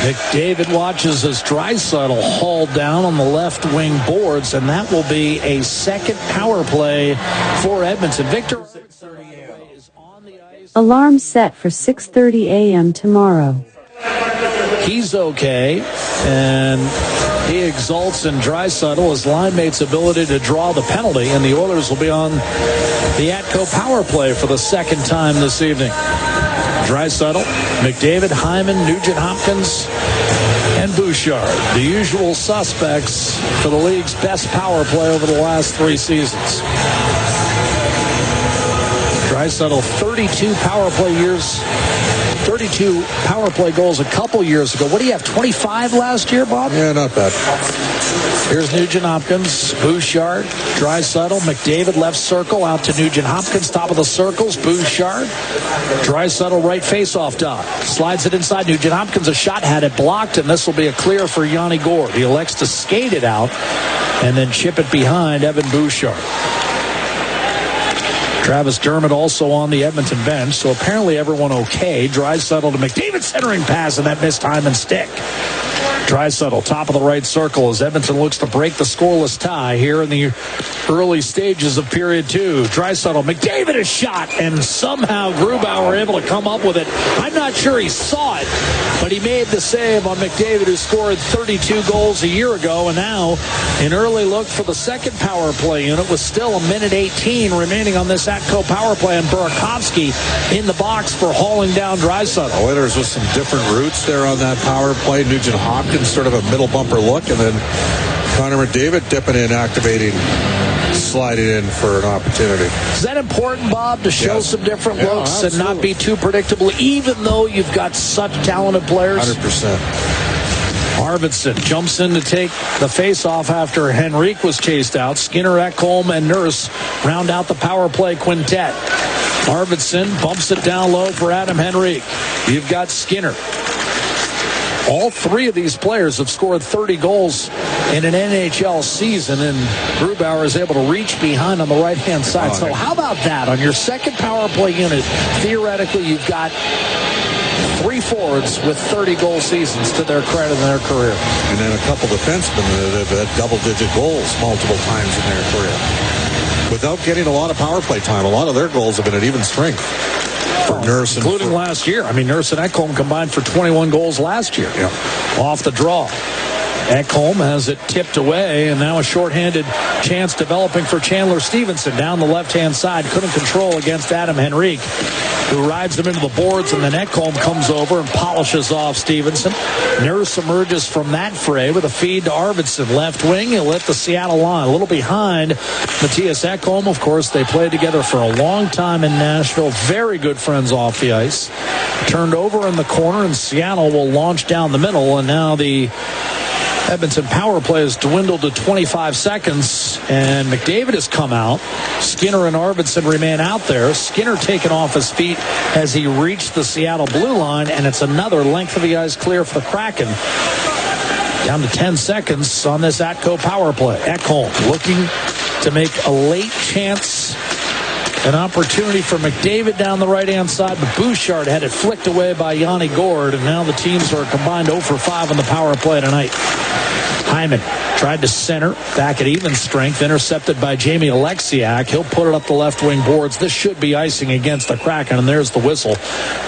McDavid watches as Draisaitl hauled down on the left wing boards, and that will be a second power play for Edmonton. Victor is on the ice. Alarm set for 6:30 a.m. tomorrow. He's okay, and he exults in Draisaitl, his line mate's ability to draw the penalty, and the Oilers will be on the Atco power play for the second time this evening. Draisaitl, McDavid, Hyman, Nugent Hopkins, and Bouchard, the usual suspects for the league's best power play over the last 3 seasons. Draisaitl, 32 power play goals a couple years ago. What do you have, 25 last year, Bob? Yeah, not bad. Here's Nugent Hopkins, Bouchard, Draisaitl, McDavid left circle out to Nugent Hopkins, top of the circles, Bouchard, Draisaitl right face-off dot, slides it inside. Nugent Hopkins, a shot, had it blocked, and this will be a clear for Yanni Gourde. He elects to skate it out and then chip it behind Evan Bouchard. Travis Dermott also on the Edmonton bench, so apparently everyone okay. Draisaitl to McDavid, centering pass, and that missed Hyman stick. Draisaitl, top of the right circle as Edmonton looks to break the scoreless tie here in the early stages of period 2. Draisaitl, McDavid a shot, and somehow Grubauer able to come up with it. I'm not sure he saw it, but he made the save on McDavid, who scored 32 goals a year ago, and now an early look for the second power play unit with still a minute 18 remaining on this Atco power play, and Burakovsky in the box for hauling down Draisaitl. Oilers with some different routes there on that power play. Nugent Hopkins sort of a middle bumper look, and then Connor McDavid dipping in, activating, sliding in for an opportunity. Is that important, Bob, to show some different looks absolutely. and not be too predictable, even though you've got such talented players? 100%. Arvidsson jumps in to take the face-off after Henrique was chased out. Skinner, Ekholm, and Nurse round out the power play quintet. Arvidsson bumps it down low for Adam Henrique. You've got Skinner. All three of these players have scored 30 goals in an NHL season, and Grubauer is able to reach behind on the right-hand side. So how about that? On your second power play unit, theoretically, you've got three forwards with 30-goal seasons to their credit in their career. And then a couple defensemen that have had double-digit goals multiple times in their career. Without getting a lot of power play time, a lot of their goals have been at even strength. Nurse, including last year. I mean, Nurse and Ekholm combined for 21 goals last year. Yeah. Off the draw. Ekholm has it tipped away, and now a shorthanded chance developing for Chandler Stevenson down the left-hand side. Couldn't control against Adam Henrique, who rides him into the boards, and then Ekholm comes over and polishes off Stevenson. Nurse emerges from that fray with a feed to Arvidsson. Left wing, he'll hit the Seattle line. A little behind Matthias Ekholm. Of course, they played together for a long time in Nashville. Very good friends off the ice. Turned over in the corner, and Seattle will launch down the middle, and now the Edmonton power play has dwindled to 25 seconds, and McDavid has come out. Skinner and Arvidsson remain out there. Skinner taken off his feet as he reached the Seattle blue line, and it's another length of the ice clear for the Kraken. Down to 10 seconds on this Atco power play. Ekholm looking to make a late chance. An opportunity for McDavid down the right-hand side, but Bouchard had it flicked away by Yanni Gourde, and now the teams are combined 0 for 5 on the power play tonight. Hyman tried to center, back at even strength, intercepted by Jamie Alexiak. He'll put it up the left wing boards. This should be icing against the Kraken, and there's the whistle.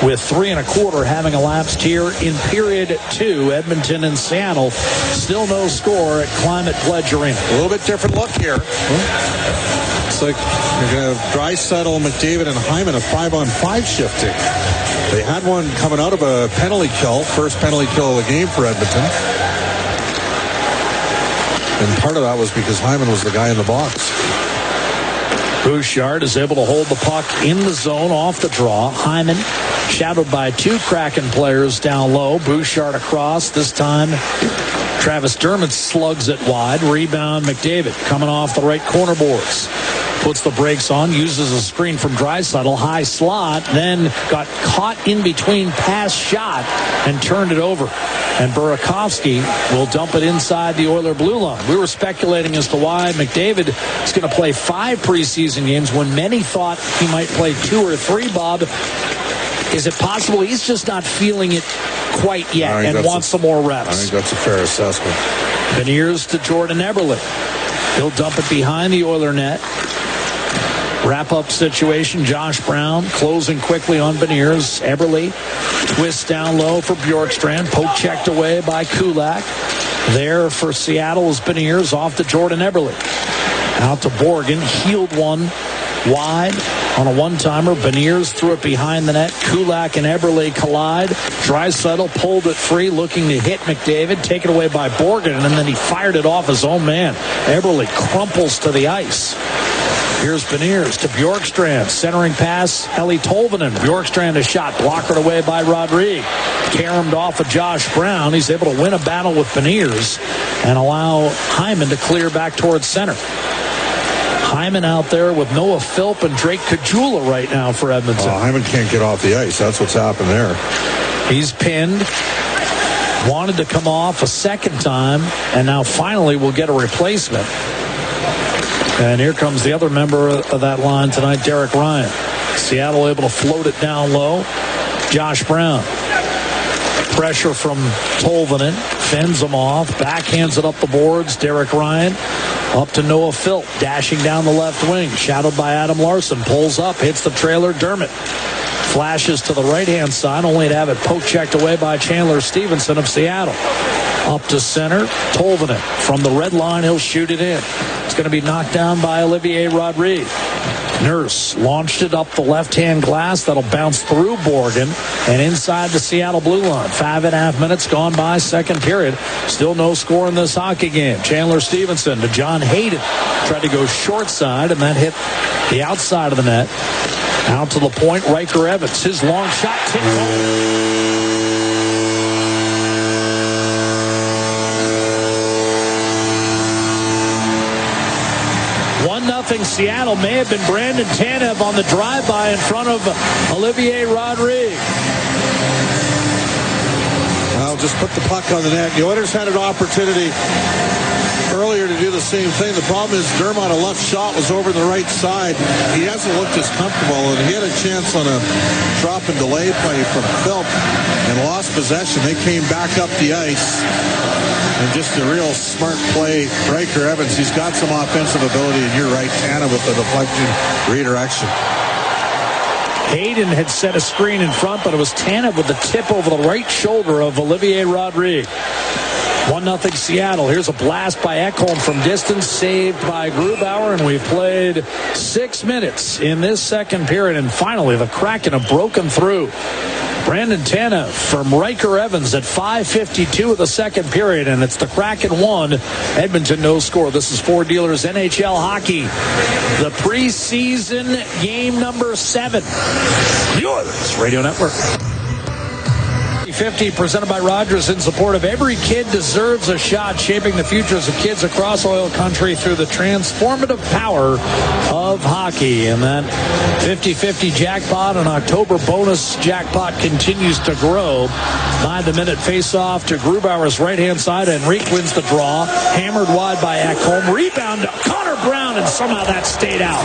With 3 1/4 having elapsed here in period 2, Edmonton and Seattle, still no score at Climate Pledge Arena. A little bit different look here. It's like you're going to have Draisaitl, McDavid, and Hyman a 5-on-5 shifting. They had one coming out of a penalty kill, first penalty kill of the game for Edmonton. And part of that was because Hyman was the guy in the box. Bouchard is able to hold the puck in the zone off the draw. Hyman shadowed by 2 Kraken players down low. Bouchard across. This time Travis Dermott slugs it wide. Rebound McDavid coming off the right corner boards. Puts the brakes on, uses a screen from Draisaitl, high slot, then got caught in between pass shot and turned it over. And Burakovsky will dump it inside the Oiler blue line. We were speculating as to why McDavid is going to play 5 preseason games when many thought he might play 2 or 3, Bob. Is it possible he's just not feeling it quite yet and wants some more reps? I think that's a fair assessment. Beniers to Jordan Eberle. He'll dump it behind the Oiler net. Wrap-up situation, Josh Brown closing quickly on Beniers. Eberle twists down low for Bjorkstrand. Poke checked away by Kulak. There for Seattle is Beniers off to Jordan Eberle. Out to Borgen. Healed one wide on a one-timer. Beniers threw it behind the net. Kulak and Eberle collide. Draisaitl pulled it free, looking to hit McDavid. Taken away by Borgen, and then he fired it off his own man. Eberle crumples to the ice. Here's Beniers to Bjorkstrand. Centering pass, Eli Tolvanen. Bjorkstrand a shot. Blockered away by Rodrigue. Caromed off of Josh Brown. He's able to win a battle with Beniers and allow Hyman to clear back towards center. Hyman out there with Noah Philp and Drake Caggiula right now for Edmonton. Hyman can't get off the ice. That's what's happened there. He's pinned. Wanted to come off a second time, and now finally will get a replacement. And here comes the other member of that line tonight, Derek Ryan. Seattle able to float it down low. Josh Brown. Pressure from Tolvanen. Fends him off. Backhands it up the boards. Derek Ryan up to Noah Philp. Dashing down the left wing. Shadowed by Adam Larson. Pulls up. Hits the trailer. Dermott. Flashes to the right-hand side, only to have it poke-checked away by Chandler Stevenson of Seattle. Up to center, Tolvanen. From the red line, he'll shoot it in. It's going to be knocked down by Olivier Rodrigue. Nurse launched it up the left-hand glass. That'll bounce through Borgen and inside the Seattle blue line. 5.5 minutes gone by, second period. Still no score in this hockey game. Chandler Stevenson to John Hayden. Tried to go short side, and that hit the outside of the net. Out to the point, Riker Evans. His long shot tipped home. 1-0 Seattle. May have been Brandon Tanev on the drive-by in front of Olivier Rodrigue. I'll just put the puck on the net. The Oilers had an opportunity earlier to do the same thing. The problem is Dermott, a left shot, was over the right side. He hasn't looked as comfortable, and he had a chance on a drop and delay play from Philp and lost possession. They came back up the ice, and just a real smart play. Riker Evans, he's got some offensive ability, and you're right, Anna, with the deflection redirection. Hayden had set a screen in front, but it was Tanev with the tip over the right shoulder of Olivier Rodrigue. 1-0 Seattle. Here's a blast by Ekholm from distance, saved by Grubauer, and we've played 6 minutes in this second period, and finally the Kraken have broken through. Brandon Tanev from Riker Evans at 5:52 of the second period, and it's the Kraken 1, Edmonton no score. This is Ford Dealers NHL Hockey, the preseason game number 7. The Oilers Radio Network. 50 presented by Rogers in support of Every Kid Deserves a Shot, shaping the futures of kids across oil country through the transformative power of hockey. And that 50-50 jackpot and October bonus jackpot continues to grow. By the minute face-off to Grubauer's right-hand side. Enrique wins the draw. Hammered wide by Ekholm. Rebound to Connor Brown, and somehow that stayed out.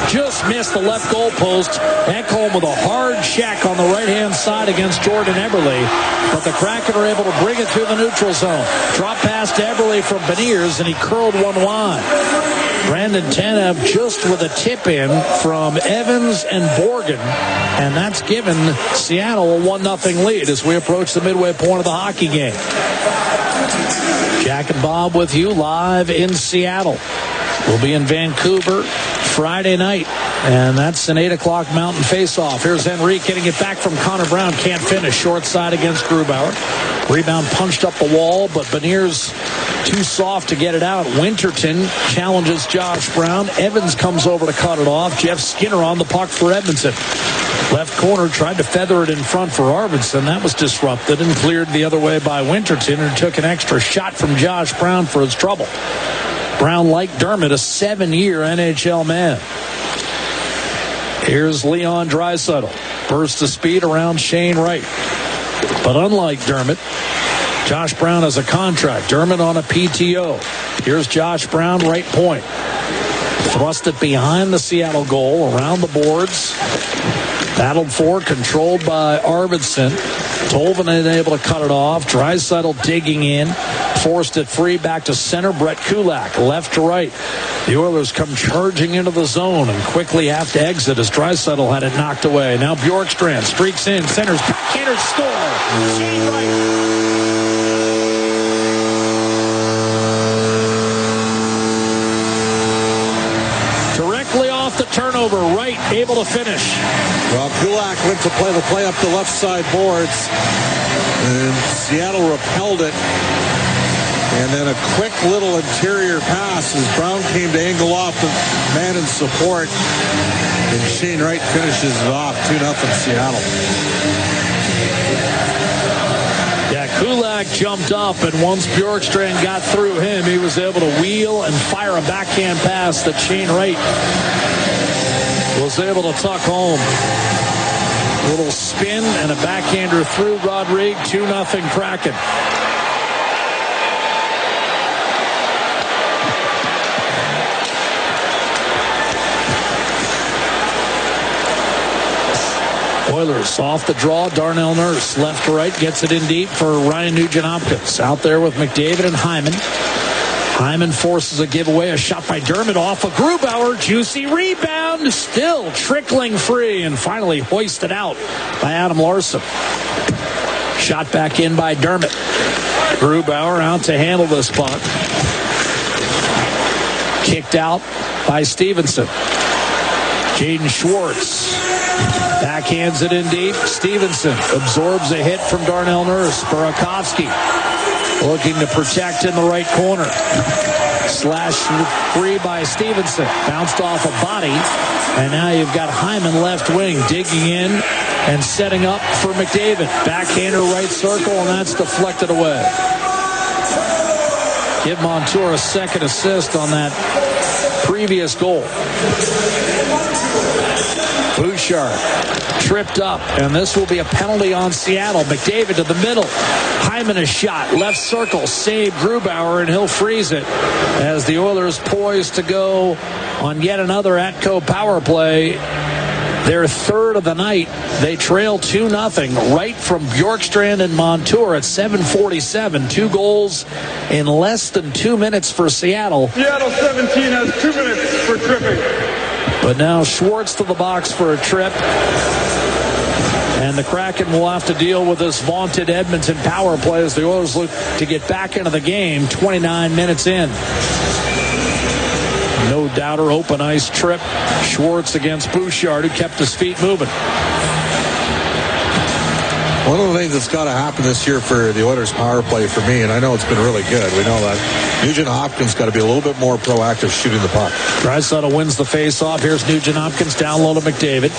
Just missed the left goal post. Ekholm with a hard check on the right-hand side against Jordan Eberle. But the Kraken are able to bring it through the neutral zone. Drop pass to Eberle from Beniers, and he curled one wide. Brandon Tanev just with a tip-in from Evans and Borgen, and that's given Seattle a 1-0 lead as we approach the midway point of the hockey game. Jack and Bob with you live in Seattle. We'll be in Vancouver Friday night, and that's an 8 o'clock Mountain face-off. Here's Enrique getting it back from Connor Brown. Can't finish. Short side against Grubauer. Rebound punched up the wall, but Beniers too soft to get it out. Winterton challenges Josh Brown. Evans comes over to cut it off. Jeff Skinner on the puck for Edmonton. Left corner tried to feather it in front for Arvidsson. That was disrupted and cleared the other way by Winterton, and took an extra shot from Josh Brown for his trouble. Brown, like Dermott, a 7-year NHL man. Here's Leon Draisaitl. Burst of speed around Shane Wright. But unlike Dermott, Josh Brown has a contract. Dermott on a PTO. Here's Josh Brown, right point. Thrust it behind the Seattle goal, around the boards. Battled for, controlled by Arvidsson. Tolvanen able to cut it off. Draisaitl digging in. Forced it free back to center. Brett Kulak, left to right. The Oilers come charging into the zone and quickly have to exit as Draisaitl had it knocked away. Now Bjorkstrand streaks in. Centers, backhander, score. Shane Wright. The turnover, Wright able to finish. Well, Kulak went to play the play up the left side boards, and Seattle repelled it. And then a quick little interior pass as Brown came to angle off the man in support, and Shane Wright finishes it off. 2-0 Seattle. Kulak jumped up, and once Bjorkstrand got through him, he was able to wheel and fire a backhand pass that Shane Wright was able to tuck home. A little spin and a backhander through Rodrigue. 2-0 Kraken. Oilers off the draw. Darnell Nurse left to right, gets it in deep for Ryan Nugent-Hopkins. Out there with McDavid and Hyman. Hyman forces a giveaway. A shot by Dermott off of Grubauer. Juicy rebound. Still trickling free and finally hoisted out by Adam Larsson. Shot back in by Dermott. Grubauer out to handle this puck. Kicked out by Stevenson. Jaden Schwartz backhands it in deep. Stevenson absorbs a hit from Darnell Nurse. Burakovsky looking to protect in the right corner. Slashed free by Stevenson. Bounced off a body. And now you've got Hyman left wing digging in and setting up for McDavid. Backhander right circle, and that's deflected away. Give Montour a second assist on that previous goal. Bouchard tripped up, and this will be a penalty on Seattle. McDavid to the middle. Hyman a shot. Left circle. Save Grubauer, and he'll freeze it as the Oilers poised to go on yet another Atco power play. Their third of the night. They trail 2-0 right from Bjorkstrand and Montour at 7:47. 2 goals in less than 2 minutes for Seattle. Seattle 17 has 2 minutes for tripping. But now Schwartz to the box for a trip. And the Kraken will have to deal with this vaunted Edmonton power play as the Oilers look to get back into the game 29 minutes in. No doubter, open ice trip. Schwartz against Bouchard, who kept his feet moving. One of the things that's got to happen this year for the Oilers power play for me, and I know it's been really good, we know that, Nugent-Hopkins got to be a little bit more proactive shooting the puck. Draisaitl wins the face-off. Here's Nugent-Hopkins down low to McDavid.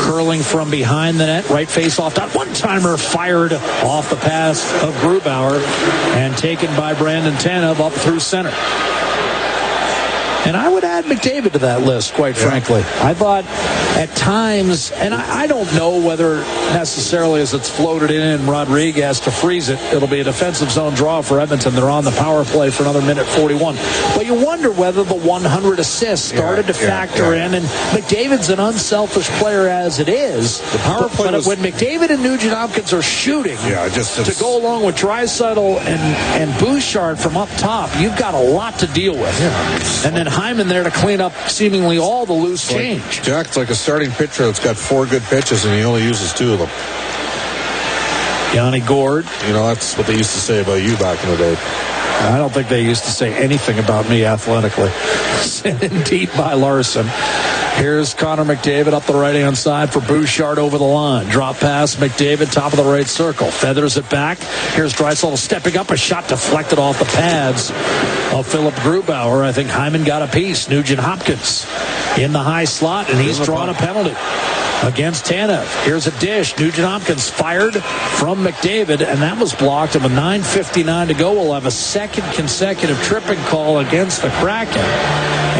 Curling from behind the net. Right face-off. That one-timer fired off the pass of Grubauer and taken by Brandon Tanev up through center. And I would add McDavid to that list, quite frankly. I thought at times, and I don't know whether necessarily as it's floated in and Rodriguez to freeze it, it'll be a defensive zone draw for Edmonton. They're on the power play for another minute 41. But you wonder whether the 100 assists started to factor in. And McDavid's an unselfish player as it is. The power play but when McDavid and Nugent-Hopkins are shooting to go along with Draisaitl and Bouchard from up top, you've got a lot to deal with. Yeah. And then Hyman there to clean up seemingly all the loose change. Jack's like a starting pitcher that's got 4 good pitches and he only uses 2 of them. Yanni Gourde. You know, that's what they used to say about you back in the day. I don't think they used to say anything about me athletically. Sent in deep by Larson. Here's Connor McDavid up the right-hand side for Bouchard over the line. Drop pass, McDavid, top of the right circle. Feathers it back. Here's Draisaitl stepping up. A shot deflected off the pads of Philip Grubauer. I think Hyman got a piece. Nugent-Hopkins in the high slot, and he's drawn a penalty against Tanev. Here's a dish. Nugent-Hopkins fired from McDavid, and that was blocked. And with 9:59 to go, we'll have a second consecutive tripping call against the Kraken.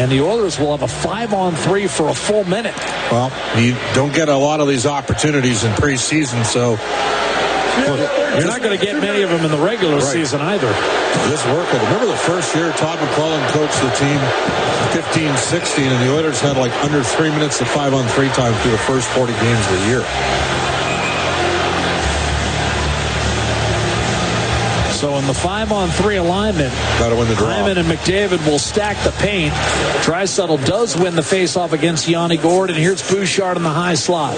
And the Oilers will have a 5-on-3 for a full minute. Well, you don't get a lot of these opportunities in preseason, so you're not going to get many of them in the regular season either. This work. Remember the first year Todd McClellan coached the team 15-16, and the Oilers had like under 3 minutes of 5-on-3 time through the first 40 games of the year. So in the 5-on-3 alignment, gotta win the draw. Hyman and McDavid will stack the paint. Draisaitl does win the faceoff against Yanni Gourde, and here's Bouchard in the high slot.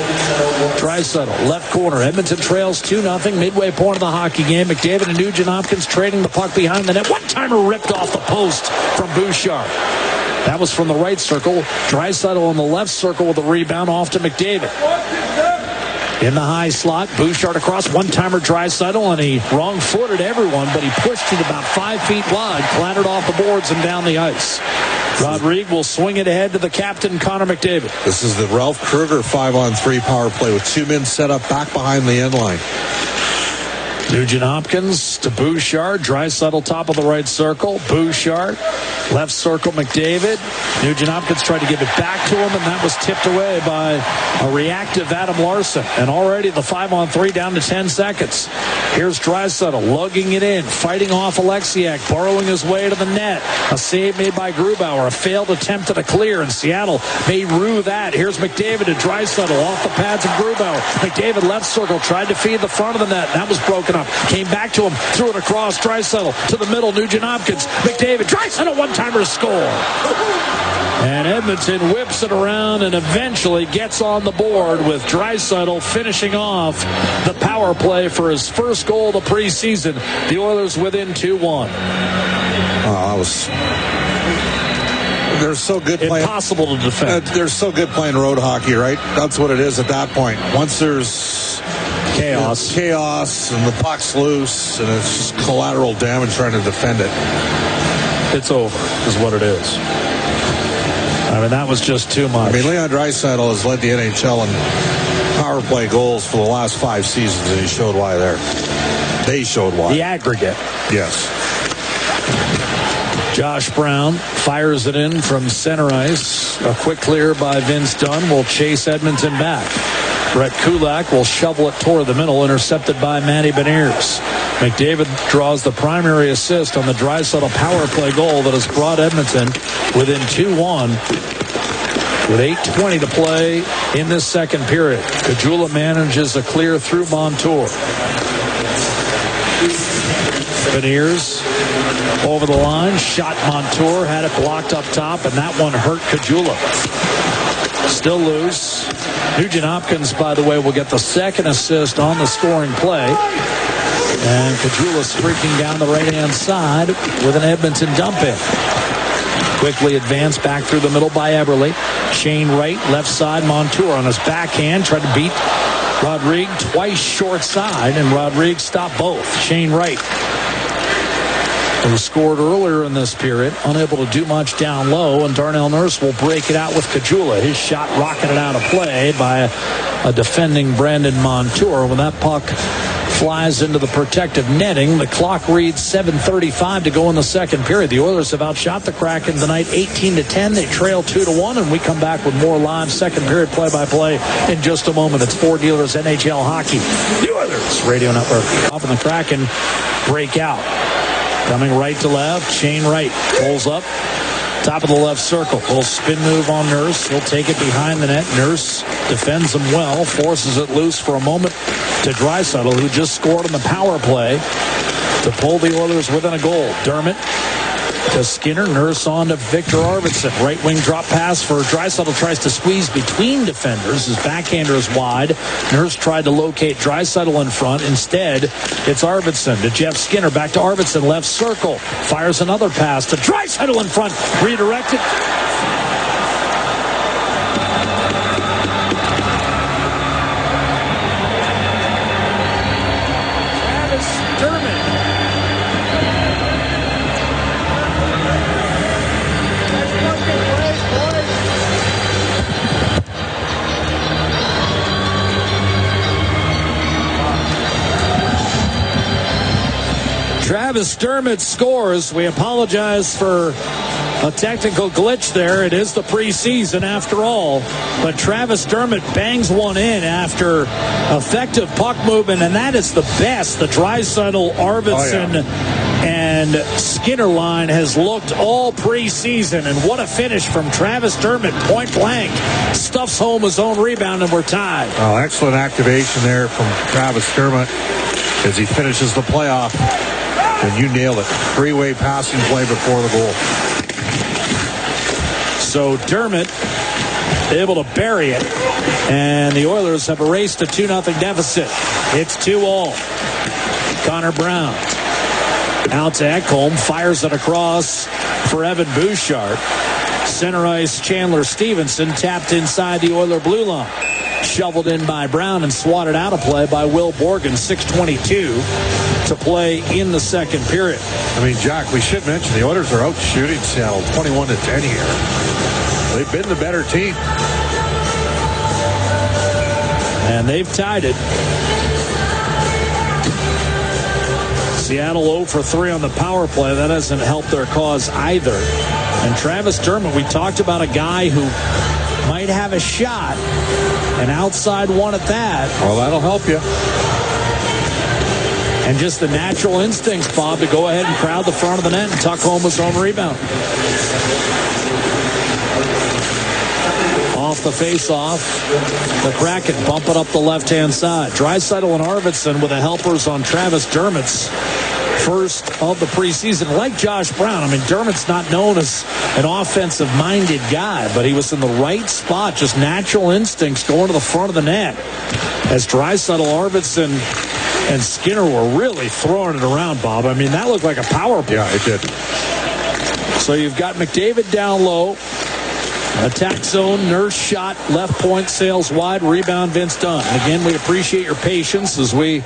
Draisaitl, left corner. Edmonton trails 2-0, midway point of the hockey game. McDavid and Nugent-Hopkins trading the puck behind the net. One-timer ripped off the post from Bouchard. That was from the right circle. Draisaitl on the left circle with a rebound off to McDavid. In the high slot, Bouchard across, one-timer Draisaitl, and he wrong-footed everyone, but he pushed it about 5 feet wide, clattered off the boards and down the ice. Rodriguez will swing it ahead to the captain, Connor McDavid. This is the Ralph Kruger 5-on-3 power play with 2 men set up back behind the end line. Nugent-Hopkins to Bouchard. Draisaitl top of the right circle. Bouchard, left circle, McDavid. Nugent-Hopkins tried to give it back to him, and that was tipped away by a reactive Adam Larson. And already the 5-on-3 down to 10 seconds. Here's Draisaitl lugging it in, fighting off Alexiak, borrowing his way to the net. A save made by Grubauer, a failed attempt at a clear, and Seattle may rue that. Here's McDavid to Draisaitl off the pads of Grubauer. McDavid left circle, tried to feed the front of the net. That was broken up. Came back to him, threw it across. Draisaitl to the middle. Nugent-Hopkins, McDavid, Draisaitl one-timer score. And Edmonton whips it around and eventually gets on the board with Draisaitl finishing off the power play for his first goal of the preseason. The Oilers within 2-1. They're so good playing. Impossible to defend. They're so good playing road hockey, right? That's what it is at that point. Once there's chaos and the puck's loose and it's just collateral damage trying to defend it. It's over is what it is. I mean, that was just too much. I mean, Leon Draisaitl has led the NHL in power play goals for the last 5 seasons, and he showed why there. They showed why. The aggregate. Yes. Josh Brown fires it in from center ice. A quick clear by Vince Dunn will chase Edmonton back. Brett Kulak will shovel it toward the middle, intercepted by Matty Beniers. McDavid draws the primary assist on the Draisaitl power play goal that has brought Edmonton within 2-1 with 8:20 to play in this second period. Caggiula manages a clear through Montour. Beniers over the line, shot Montour, had it blocked up top, and that one hurt Caggiula. Still loose. Nugent-Hopkins, by the way, will get the second assist on the scoring play. And Caggiula streaking down the right-hand side with an Edmonton dump-in. Quickly advanced back through the middle by Eberle. Shane Wright, left side, Montour on his backhand. Tried to beat Rodrigue twice short side, and Rodrigue stopped both. Shane Wright, who scored earlier in this period, unable to do much down low, and Darnell Nurse will break it out with Caggiula. His shot rocketed out of play by a defending Brandon Montour. When that puck flies into the protective netting, the clock reads 7:35 to go in the second period. The Oilers have outshot the Kraken tonight 18-10. They trail 2-1, and we come back with more live second period play-by-play in just a moment. It's Ford Dealers NHL Hockey, the Oilers Radio Network. Off, and the Kraken break out. Coming right to left, Shane Wright pulls up, top of the left circle. Little spin move on Nurse. He'll take it behind the net. Nurse defends him well, forces it loose for a moment to Draisaitl, who just scored on the power play to pull the Oilers within a goal. Dermott to Skinner. Nurse on to Victor Arvidsson. Right wing drop pass for Draisaitl. Tries to squeeze between defenders. His backhander is wide. Nurse tried to locate Draisaitl in front. Instead, it's Arvidsson to Jeff Skinner. Back to Arvidsson. Left circle. Fires another pass to Draisaitl in front. Redirected. Travis Dermott scores. We apologize for a technical glitch there. It is the preseason after all. But Travis Dermott bangs one in after effective puck movement, and that is the best the Draisaitl, Arvidsson, and Skinner line has looked all preseason. And what a finish from Travis Dermott, point blank. Stuffs home his own rebound, and we're tied. Oh, excellent activation there from Travis Dermott as he finishes the playoff. And you nailed it. 3-way passing play before the goal. So Dermott able to bury it. And the Oilers have erased a 2-0 deficit. It's 2-all. Connor Brown out to Ekholm. Fires it across for Evan Bouchard. Center ice, Chandler Stevenson tapped inside the Oiler blue line. Shoveled in by Brown and swatted out of play by Will Borgen. 6:22 to play in the second period. I mean, Jack, we should mention the Oilers are out shooting Seattle 21-10 here. They've been the better team. And they've tied it. Seattle 0 for 3 on the power play. That hasn't helped their cause either. And Travis Dermott, we talked about a guy who might have a shot, an outside one at that. Well, that'll help you. And just the natural instincts, Bob, to go ahead and crowd the front of the net and tuck home his own rebound. Off the face-off, the Kraken bump it up the left-hand side. Draisaitl and Arvidsson with the helpers on Travis Dermott's first of the preseason. Like Josh Brown, I mean, Dermott's not known as an offensive-minded guy, but he was in the right spot, just natural instincts going to the front of the net. As Draisaitl, Arvidsson, and Skinner were really throwing it around, Bob. I mean, that looked like a power play. Yeah, it did. So you've got McDavid down low. Attack zone, Nurse shot, left point, sails wide, rebound, Vince Dunn. And again, we appreciate your patience as we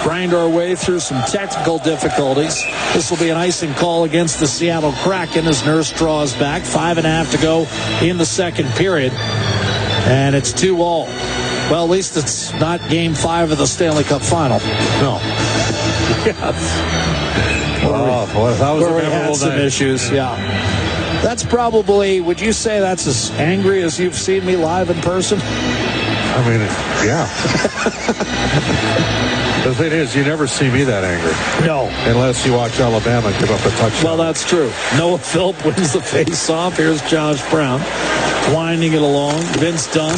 grind our way through some technical difficulties. This will be an icing call against the Seattle Kraken as Nurse draws back. 5.5 to go in the second period. And it's 2-2. Well, at least it's not Game 5 of the Stanley Cup Final. No. Yes. Oh, boy, that was a memorable some issues, yeah. That's probably, would you say that's as angry as you've seen me live in person? I mean, yeah. The thing is, you never see me that angry. No. Unless you watch Alabama give up a touchdown. Well, that's true. Noah Philp wins the face-off. Here's Josh Brown winding it along. Vince Dunn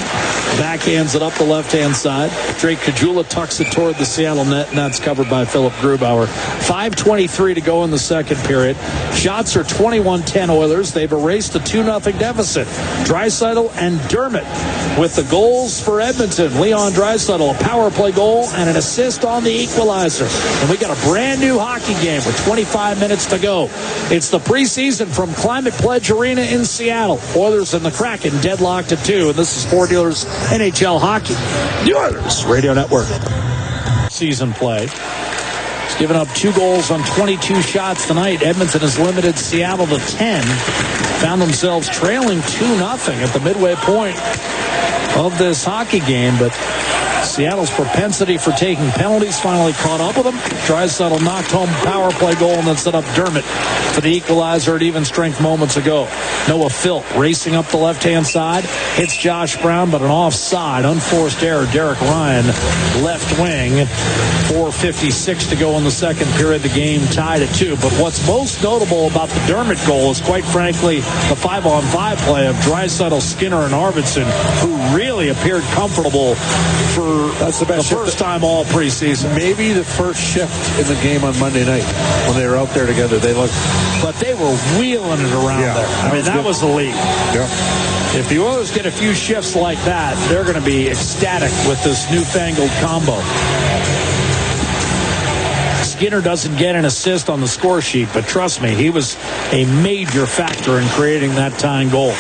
backhands it up the left-hand side. Drake Caggiula tucks it toward the Seattle net, and that's covered by Philip Grubauer. 5:23 to go in the second period. Shots are 21-10 Oilers. They've erased a 2-0 deficit. Draisaitl and Dermott with the goals for Edmonton. Leon Draisaitl, a power play goal and an assist on the equalizer. And we got a brand new hockey game with 25 minutes to go. It's the preseason from Climate Pledge Arena in Seattle. Oilers and the Kraken deadlocked at 2. And this is Fort Dealers NHL Hockey, the Oilers Radio Network. Season play. He's given up 2 goals on 22 shots tonight. Edmonton has limited Seattle to 10. Found themselves trailing 2-0 at the midway point of this hockey game, but Seattle's propensity for taking penalties finally caught up with them. Draisaitl knocked home a power play goal and then set up Dermott for the equalizer at even strength moments ago. Noah Philp racing up the left-hand side. Hits Josh Brown, but an offside. Unforced error. Derek Ryan, left wing. 4:56 to go in the second period. The game tied at 2. But what's most notable about the Dermott goal is, quite frankly, the 5-on-5 play of Draisaitl, Skinner, and Arvidsson, who really appeared comfortable for that's the best first time all preseason. Maybe the first shift in the game on Monday night when they were out there together. They looked, but they were wheeling it around there. I mean, that was the lead. Yeah. If the Oilers get a few shifts like that, they're going to be ecstatic with this newfangled combo. Skinner doesn't get an assist on the score sheet, but trust me, he was a major factor in creating that tying goal.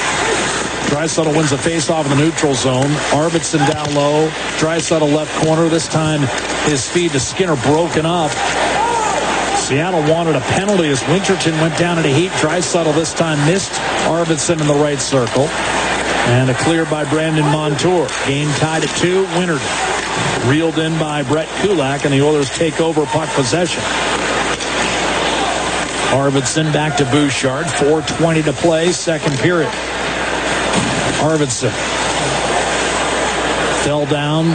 Draisaitl wins a faceoff in the neutral zone. Arvidsson down low. Draisaitl left corner. This time his feed to Skinner broken up. Seattle wanted a penalty as Winterton went down in a heat. Draisaitl this time missed Arvidsson in the right circle. And a clear by Brandon Montour. Game tied at 2. Winterton reeled in by Brett Kulak, and the Oilers take over puck possession. Arvidsson back to Bouchard. 4:20 to play, second period. Arvidsson fell down.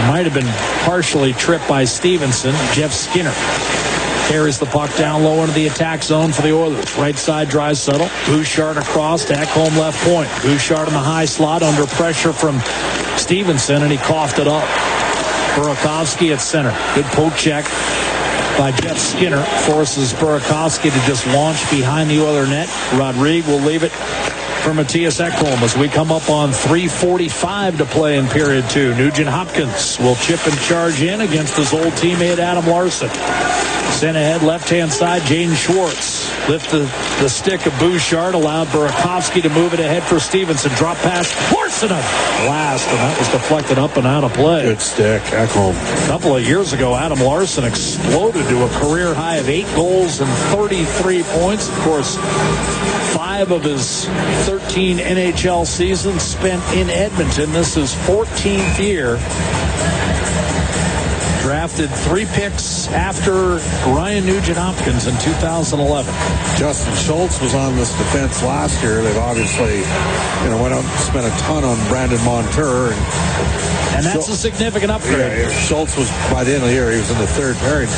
Might have been partially tripped by Stevenson. Jeff Skinner carries the puck down low into the attack zone for the Oilers. Right side, Draisaitl. Bouchard across to Ekholm left point. Bouchard in the high slot under pressure from Stevenson, and he coughed it up. Burakovsky at center. Good poke check by Jeff Skinner. Forces Burakovsky to just launch behind the Oiler net. Rodrigue will leave it for Matthias Ekholm as we come up on 3:45 to play in period 2. Nugent Hopkins will chip and charge in against his old teammate Adam Larson. Sent ahead left-hand side, Jaden Schwartz. Lift the stick of Bouchard, allowed Burakovsky to move it ahead for Stevenson. Drop pass, Larson at last, and that was deflected up and out of play. Good stick, Ekholm. A couple of years ago, Adam Larson exploded to a career high of 8 goals and 33 points. Of course, 5 of his 13 NHL seasons spent in Edmonton. This is 14th year. drafted 3 picks after Ryan Nugent-Hopkins in 2011. Justin Schultz was on this defense last year. They've obviously, went out and spent a ton on Brandon Montour. And that's a significant upgrade. Yeah, Schultz was, by the end of the year, he was in the third pairing.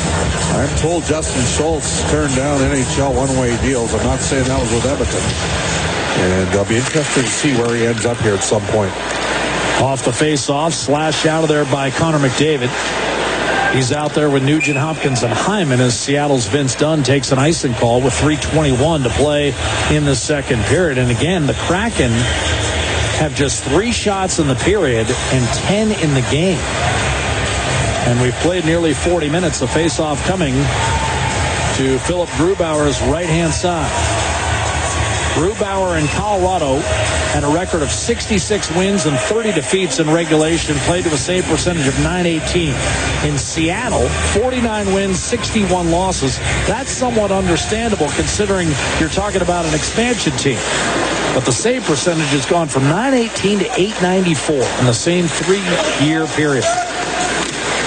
I'm told Justin Schultz turned down NHL one-way deals. I'm not saying that was with Edmonton. And I'll be interested to see where he ends up here at some point. Off the face-off, slashed out of there by Connor McDavid. He's out there with Nugent Hopkins and Hyman as Seattle's Vince Dunn takes an icing call with 3:21 to play in the second period. And again, the Kraken have just 3 shots in the period and 10 in the game. And we've played nearly 40 minutes. The face-off coming to Philip Grubauer's right-hand side. Grubauer in Colorado had a record of 66 wins and 30 defeats in regulation, played to a save percentage of .918. In Seattle, 49 wins, 61 losses. That's somewhat understandable considering you're talking about an expansion team. But the save percentage has gone from .918 to .894 in the same 3-year period.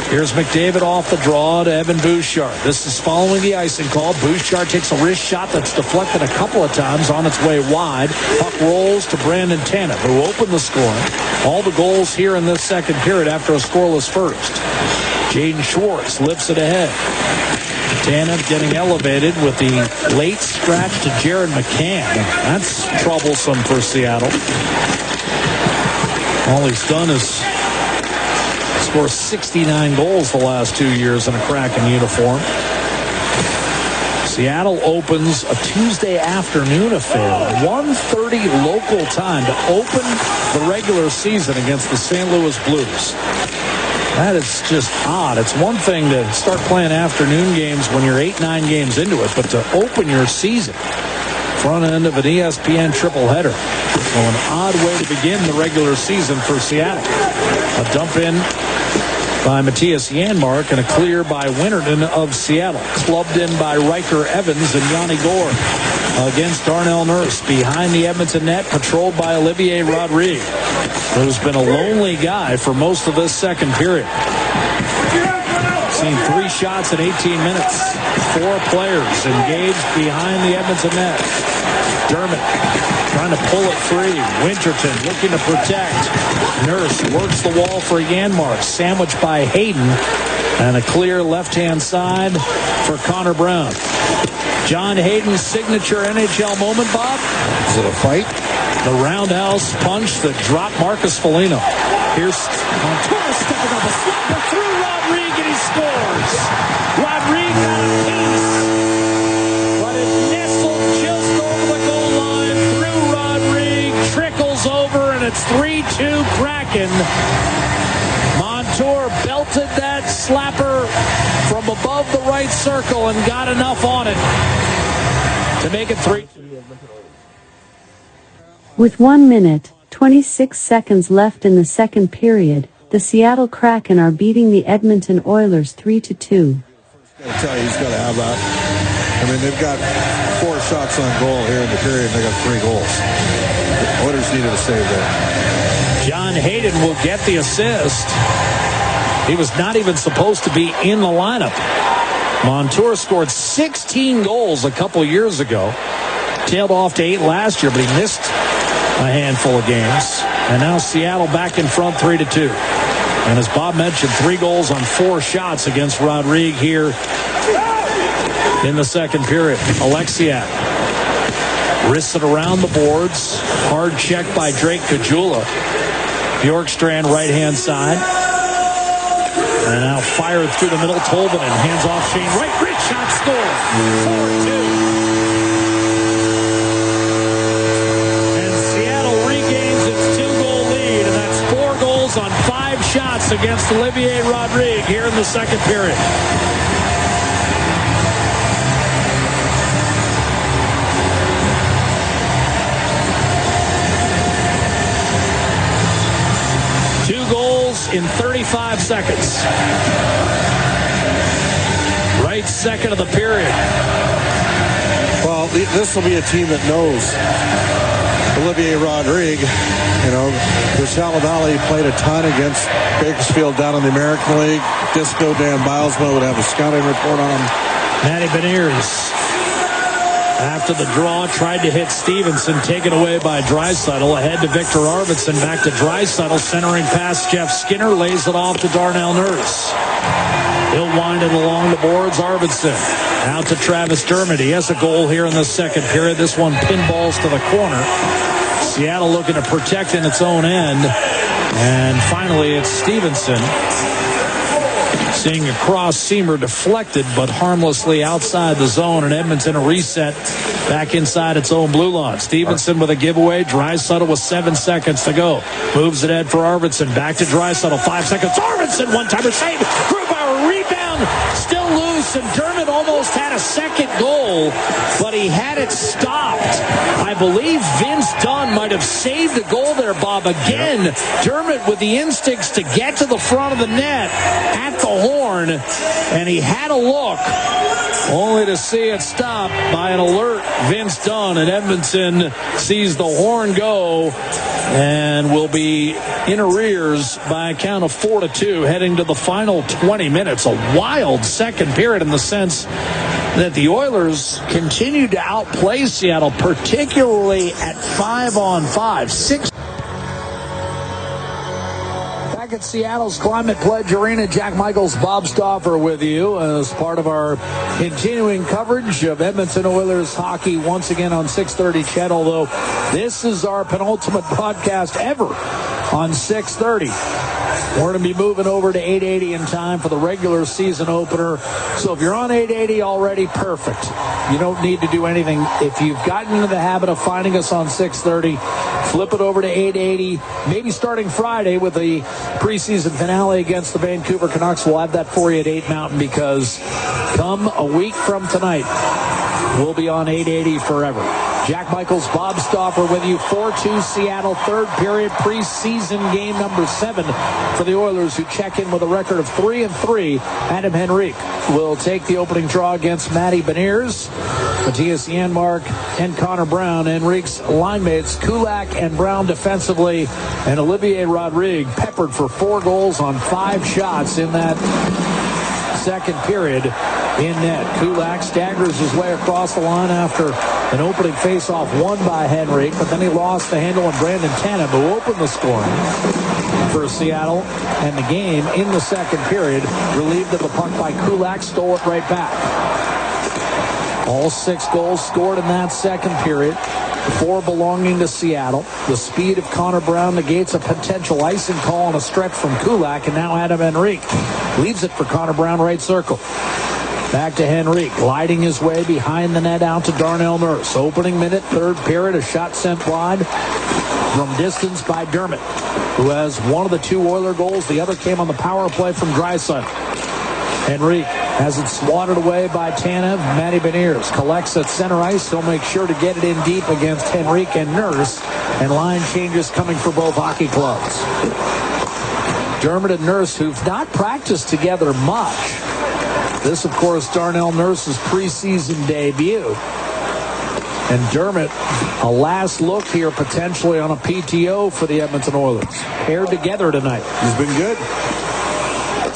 Here's McDavid off the draw to Evan Bouchard. This is following the icing call. Bouchard takes a wrist shot that's deflected a couple of times on its way wide. Puck rolls to Brandon Tanev, who opened the scoring. All the goals here in this second period after a scoreless first. Jaden Schwartz lifts it ahead. Tanev getting elevated with the late scratch to Jared McCann. That's troublesome for Seattle. All he's done is score 69 goals the last 2 years in a Kraken uniform. Seattle opens a Tuesday afternoon affair, 1:30 local time to open the regular season against the St. Louis Blues. That is just odd. It's one thing to start playing afternoon games when you're 8-9 games into it, but to open your season front end of an ESPN triple header. So an odd way to begin the regular season for Seattle. A dump in by Matthias Janmark and a clear by Winterton of Seattle. Clubbed in by Riker Evans and Yanni Gore against Darnell Nurse. Behind the Edmonton net, patrolled by Olivier Rodrigue, who's been a lonely guy for most of this second period. Seen 3 shots in 18 minutes. 4 players engaged behind the Edmonton net. Dermott trying to pull it free. Winterton looking to protect. Nurse works the wall for Janmark. Sandwiched by Hayden. And a clear left-hand side for Connor Brown. John Hayden's signature NHL moment, Bob. Is it a fight? The roundhouse punch that dropped Marcus Foligno. Here's Montour stepping up a slapper through Rodrigue, and he scores. Rodrigue got a piece, but it nestled just over the goal line through Rodrigue. Trickles over, and it's 3-2 Kraken. Montour belted that slapper from above the right circle and got enough on it to make it 3. With 1 minute, 26 seconds left in the second period, the Seattle Kraken are beating the Edmonton Oilers 3-2. I tell you, he's got to have that. I mean, they've got 4 shots on goal here in the period, and they got 3 goals. The Oilers needed a save there. John Hayden will get the assist. He was not even supposed to be in the lineup. Montour scored 16 goals a couple years ago. Tailed off to 8 last year, but he missed a handful of games. And now Seattle back in front 3-2. And as Bob mentioned, 3 goals on 4 shots against Rodrigue here in the second period. Alexiak wrists it around the boards. Hard check by Drake Caggiula. Bjorkstrand right-hand side. And now fired through the middle. Tolvanen hands off Shane Wright. Great shot, score. 4-2. On 5 shots against Olivier Rodrigue here in the second period. Two goals in 35 seconds. Right second of the period. Well, this will be a team that knows Olivier Rodrigue. You know, Rochelle Valley played a ton against Bakersfield down in the American League. Disco Dan Bilesman would have a scouting report on him. Matty Beniers, after the draw, tried to hit Stevenson, taken away by Draisaitl. Ahead to Victor Arvidsson, back to Draisaitl, centering past Jeff Skinner, lays it off to Darnell Nurse. He'll wind it along the boards. Arvidsson out to Travis Dermott. He has a goal here in the second period. This one pinballs to the corner. Seattle looking to protect in its own end. And finally, it's Stevenson. Seeing a cross-seamer deflected, but harmlessly outside the zone. And Edmonton a reset back inside its own blue line. Stevenson with a giveaway. Draisaitl with 7 seconds to go. Moves it ahead for Arvidsson. Back to Draisaitl. 5 seconds. Arvidsson, one-timer save. Grubauer rebound. Still loose. And Dermott almost had a second goal, but he had it stopped. I believe Vince Dunn might have saved a goal there, Bob. Again, Dermott with the instincts to get to the front of the net at the horn, and he had a look, only to see it stopped by an alert Vince Dunn. And Edmonton sees the horn go and will be in arrears by a count of 4-2 heading to the final 20 minutes. A wild second period in the sense that the Oilers continued to outplay Seattle, particularly at 5-on-5. Back at Seattle's Climate Pledge Arena, Jack Michaels, Bob Stauffer with you as part of our continuing coverage of Edmonton Oilers hockey once again on 630 CHED, although this is our penultimate broadcast ever on 630. We're going to be moving over to 880 in time for the regular season opener. So if you're on 880 already, perfect. You don't need to do anything. If you've gotten into the habit of finding us on 630, flip it over to 880, maybe starting Friday with the preseason finale against the Vancouver Canucks. We'll have that for you at 8 Mountain, because come a week from tonight, we'll be on 880 forever. Jack Michaels, Bob Stauffer with you. 4-2 Seattle, third period, preseason game number 7 for the Oilers, who check in with a record of 3-3. Adam Henrique will take the opening draw against Matty Beniers, Matthias Janmark, and Connor Brown. Henrique's line mates, Kulak and Brown defensively, and Olivier Rodrigue peppered for 4 goals on 5 shots in that second period in net. Kulak staggers his way across the line after an opening face-off won by Henrique, but then he lost the handle on Brandon Tanev, who opened the scoring for Seattle, and the game in the second period relieved of the puck by Kulak, stole it right back. All 6 goals scored in that second period, 4 belonging to Seattle. The speed of Connor Brown negates a potential icing call on a stretch from Kulak, and now Adam Henrique leaves it for Connor Brown, right circle. Back to Henrique, gliding his way behind the net out to Darnell Nurse. Opening minute, third period, a shot sent wide from distance by Dermott, who has one of the 2 Oiler goals. The other came on the power play from Draisaitl. Henrique has it swatted away by Tanev. Matty Beniers collects at center ice. He'll make sure to get it in deep against Henrique and Nurse. And line changes coming for both hockey clubs. Dermott and Nurse, who've not practiced together much. This, of course, Darnell Nurse's preseason debut. And Dermott, a last look here potentially on a PTO for the Edmonton Oilers. Paired together tonight. He's been good.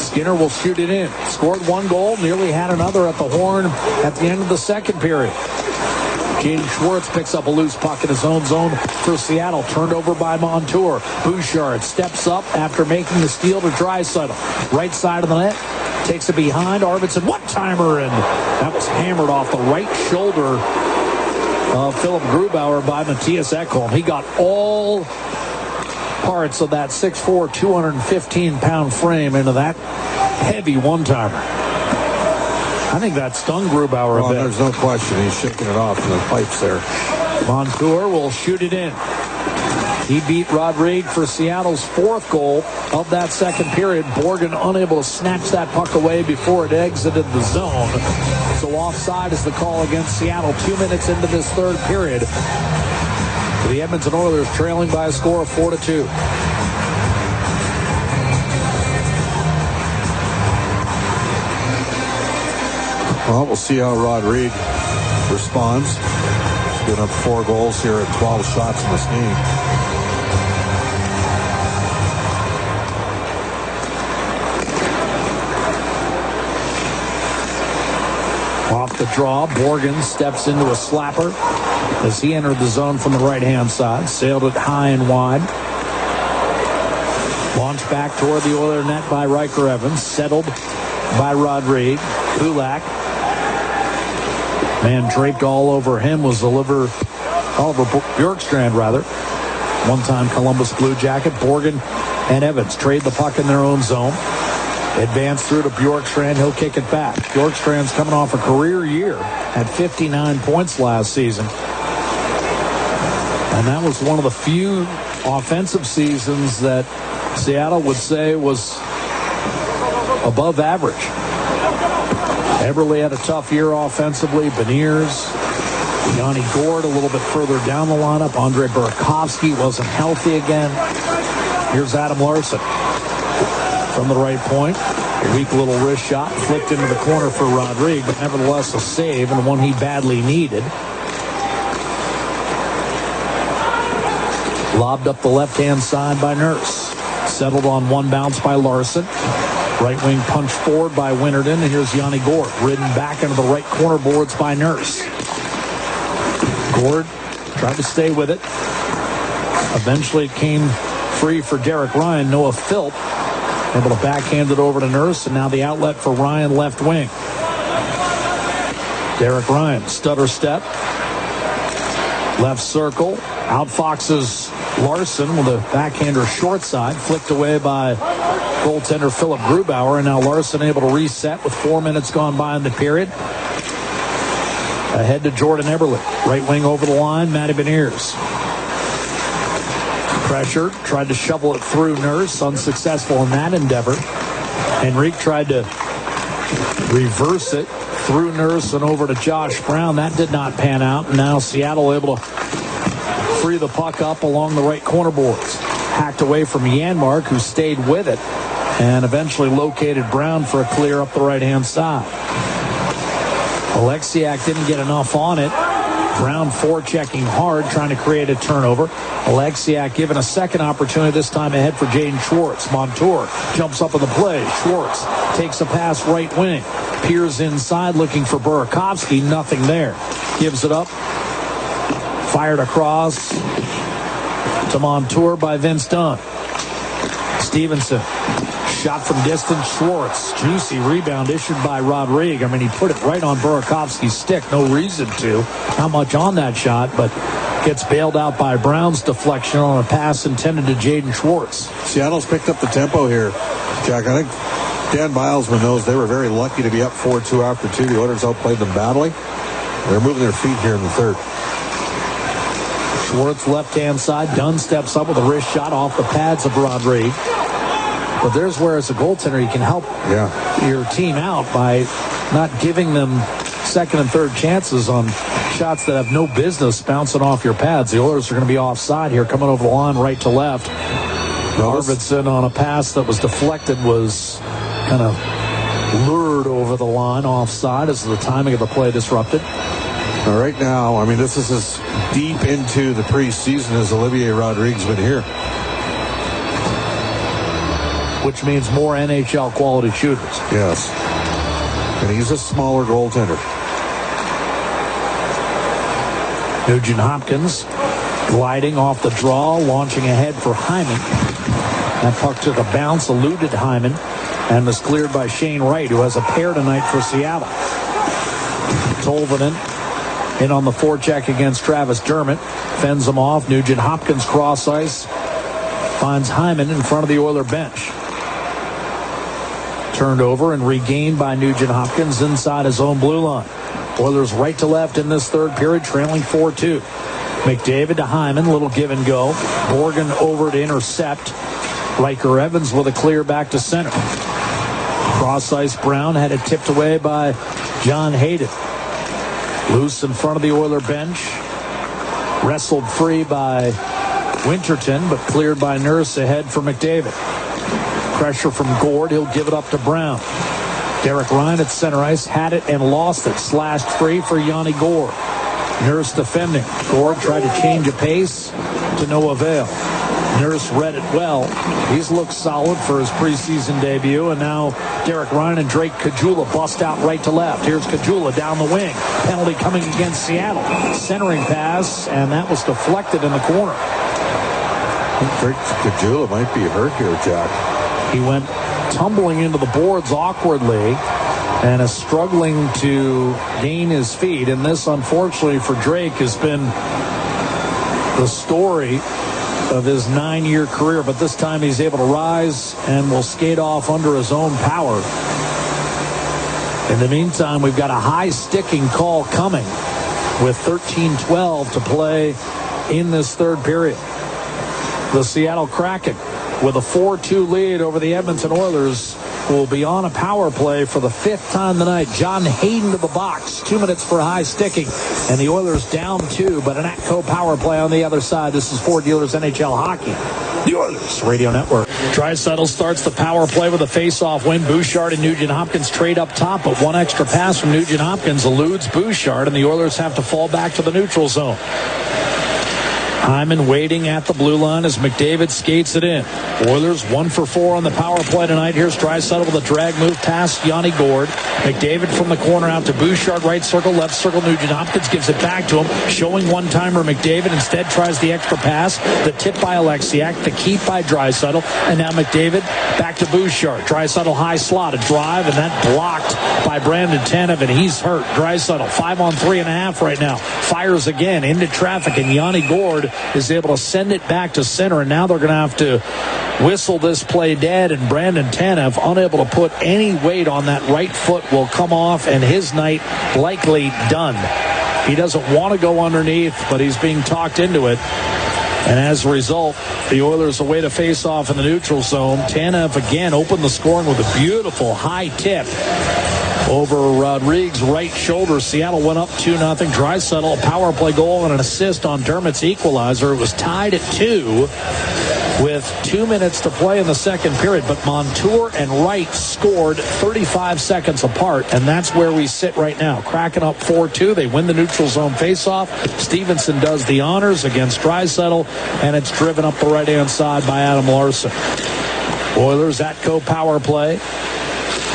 Skinner will shoot it in. Scored 1 goal, nearly had another at the horn at the end of the second period. Jaden Schwartz picks up a loose puck in his own zone for Seattle. Turned over by Montour. Bouchard steps up after making the steal to Draisaitl. Right side of the net. Takes it behind. Arvidsson, one-timer, and that was hammered off the right shoulder of Philip Grubauer by Matthias Ekholm. He got all parts of that 6'4", 215-pound frame into that heavy one-timer. I think that stung Grubauer a bit. There's no question. He's shaking it off in the pipes there. Montour will shoot it in. He beat Rodrigue for Seattle's 4th goal of that second period. Borgen unable to snatch that puck away before it exited the zone. So offside is the call against Seattle 2 minutes into this third period. The Edmonton Oilers trailing by a score of 4-2. Well, we'll see how Rodrigue responds. giving up 4 goals here and 12 shots in this game. Off the draw, Borgen steps into a slapper as he entered the zone from the right-hand side. Sailed it high and wide. Launched back toward the Oiler net by Riker Evans. Settled by Rodrigue. Kulak. Man draped all over him was Oliver Bjorkstrand, rather. One-time Columbus Blue Jacket. Borgen and Evans trade the puck in their own zone. Advance through to Bjorkstrand. He'll kick it back. Bjorkstrand's coming off a career year at 59 points last season. And that was one of the few offensive seasons that Seattle would say was above average. Eberle had a tough year offensively. Beniers, Yanni Gourde a little bit further down the lineup. Andre Burakovsky wasn't healthy again. Here's Adam Larsson from the right point. A weak little wrist shot flipped into the corner for Rodrigue, but nevertheless a save and one he badly needed. Lobbed up the left-hand side by Nurse. Settled on one bounce by Larsson. Right wing punch forward by Winterton. And here's Yanni Gourde. Ridden back into the right corner boards by Nurse. Gourde tried to stay with it. Eventually it came free for Derek Ryan. Noah Philp able to backhand it over to Nurse. And now the outlet for Ryan left wing. Derek Ryan, stutter step. Left circle. Outfoxes Larsson with a backhander short side. Flicked away by goaltender Philip Grubauer. And now Larsson able to reset with 4 minutes gone by in the period. Ahead to Jordan Eberle. Right wing over the line. Matty Beniers. Pressure. Tried to shovel it through Nurse. Unsuccessful in that endeavor. Henrique tried to reverse it through Nurse and over to Josh Brown. That did not pan out. And now Seattle able to free the puck up along the right corner boards. Hacked away from Janmark, who stayed with it and eventually located Brown for a clear up the right-hand side. Alexiak didn't get enough on it. Brown forechecking hard, trying to create a turnover. Alexiak given a second opportunity, this time ahead for Jaden Schwartz. Montour jumps up in the play. Schwartz takes a pass right wing. Peers inside looking for Burakovsky. Nothing there. Gives it up. Fired across to Montour by Vince Dunn. Stevenson. Shot from distance. Schwartz. Juicy rebound issued by Rodrigue. I mean, he put it right on Burakovsky's stick. No reason to. Not much on that shot, but gets bailed out by Brown's deflection on a pass intended to Jaden Schwartz. Seattle's picked up the tempo here, Jack. I think Dan Bilesman knows they were very lucky to be up 4-2 after 2. The Oilers outplayed them badly. They're moving their feet here in the third. Schwartz left-hand side. Dunn steps up with a wrist shot off the pads of Rodrigue. But there's where, as a goaltender, you can help your team out by not giving them second and third chances on shots that have no business bouncing off your pads. The Oilers are going to be offside here, coming over the line right to left. Arvidsson on a pass that was deflected was kind of lured over the line offside as the timing of the play disrupted. All right, now, I mean, this is as deep into the preseason as Olivier Rodrigue's been here. Which means more NHL quality shooters. Yes. And he's a smaller goaltender. Nugent Hopkins gliding off the draw, launching ahead for Hyman. That puck took a bounce, eluded Hyman, and was cleared by Shane Wright, who has a pair tonight for Seattle. Tolvanen in on the forecheck against Travis Dermott. Fends him off. Nugent Hopkins cross ice. Finds Hyman in front of the Oiler bench. Turned over and regained by Nugent Hopkins inside his own blue line. Oilers right to left in this third period, trailing 4-2. McDavid to Hyman, little give and go. Borgen over to intercept. Riker Evans with a clear back to center. Cross ice Brown had it tipped away by John Hayden. Loose in front of the Oiler bench. Wrestled free by Winterton, but cleared by Nurse ahead for McDavid. Pressure from Gourde. He'll give it up to Brown. Derek Ryan at center ice had it and lost it. Slashed free for Yanni Gourde. Nurse defending. Gord tried to change a pace to no avail. Nurse read it well. He's looked solid for his preseason debut. And now Derek Ryan and Drake Caggiula bust out right to left. Here's Caggiula down the wing. Penalty coming against Seattle. Centering pass, and that was deflected in the corner. Drake Caggiula might be hurt here, Jack. He went tumbling into the boards awkwardly and is struggling to gain his feet. And this, unfortunately for Drake, has been the story of his 9-year career. But this time he's able to rise and will skate off under his own power. In the meantime, we've got a high sticking call coming with 13:12 to play in this third period. The Seattle Kraken, with a 4-2 lead over the Edmonton Oilers, will be on a power play for the 5th time tonight. John Hayden to the box. 2 minutes for high sticking. And the Oilers down 2, but an Atco power play on the other side. This is Ford Dealers NHL Hockey, the Oilers Radio Network. Draisaitl starts the power play with a face-off win. Bouchard and Nugent-Hopkins trade up top, but one extra pass from Nugent-Hopkins eludes Bouchard, and the Oilers have to fall back to the neutral zone. Hyman waiting at the blue line as McDavid skates it in. Oilers 1 for 4 on the power play tonight. Here's Draisaitl with a drag move past Yanni Gord. McDavid from the corner out to Bouchard, right circle, left circle. Nugent-Hopkins gives it back to him, showing one-timer. McDavid instead tries the extra pass. The tip by Alexiak, the keep by Draisaitl, and now McDavid back to Bouchard. Draisaitl high slot, a drive, and that blocked by Brandon Tanev, and he's hurt. Draisaitl 5-on-3.5 right now. Fires again into traffic, and Yanni Gord is able to send it back to center, and now they're going to have to whistle this play dead, and Brandon Tanev, unable to put any weight on that right foot, will come off, and his night likely done. He doesn't want to go underneath, but he's being talked into it. And as a result, the Oilers away to face off in the neutral zone. Tanev again opened the scoring with a beautiful high tip over Rodrigues' right shoulder. Seattle went up 2-0. Draisaitl, a power play goal and an assist on Dermott's equalizer. It was tied at 2 with 2 minutes to play in the second period. But Montour and Wright scored 35 seconds apart, and that's where we sit right now. Kraken up 4-2. They win the neutral zone faceoff. Stevenson does the honors against Draisaitl, and it's driven up the right-hand side by Adam Larsson. Oilers Atco power play.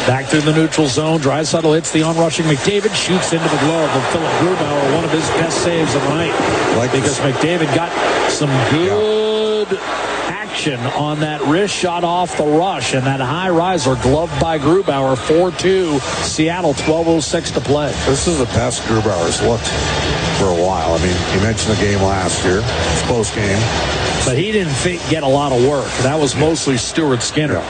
Back through the neutral zone. Draisaitl hits the onrushing McDavid, shoots into the glove of Philip Grubauer, one of his best saves of the night. Because McDavid got some good action on that wrist shot off the rush, and that high riser gloved by Grubauer. 4-2 Seattle, 12:06 to play. This is the best Grubauer's looked for a while. I mean, you mentioned the game last year, post game, but he didn't get a lot of work. That was mostly Stuart Skinner.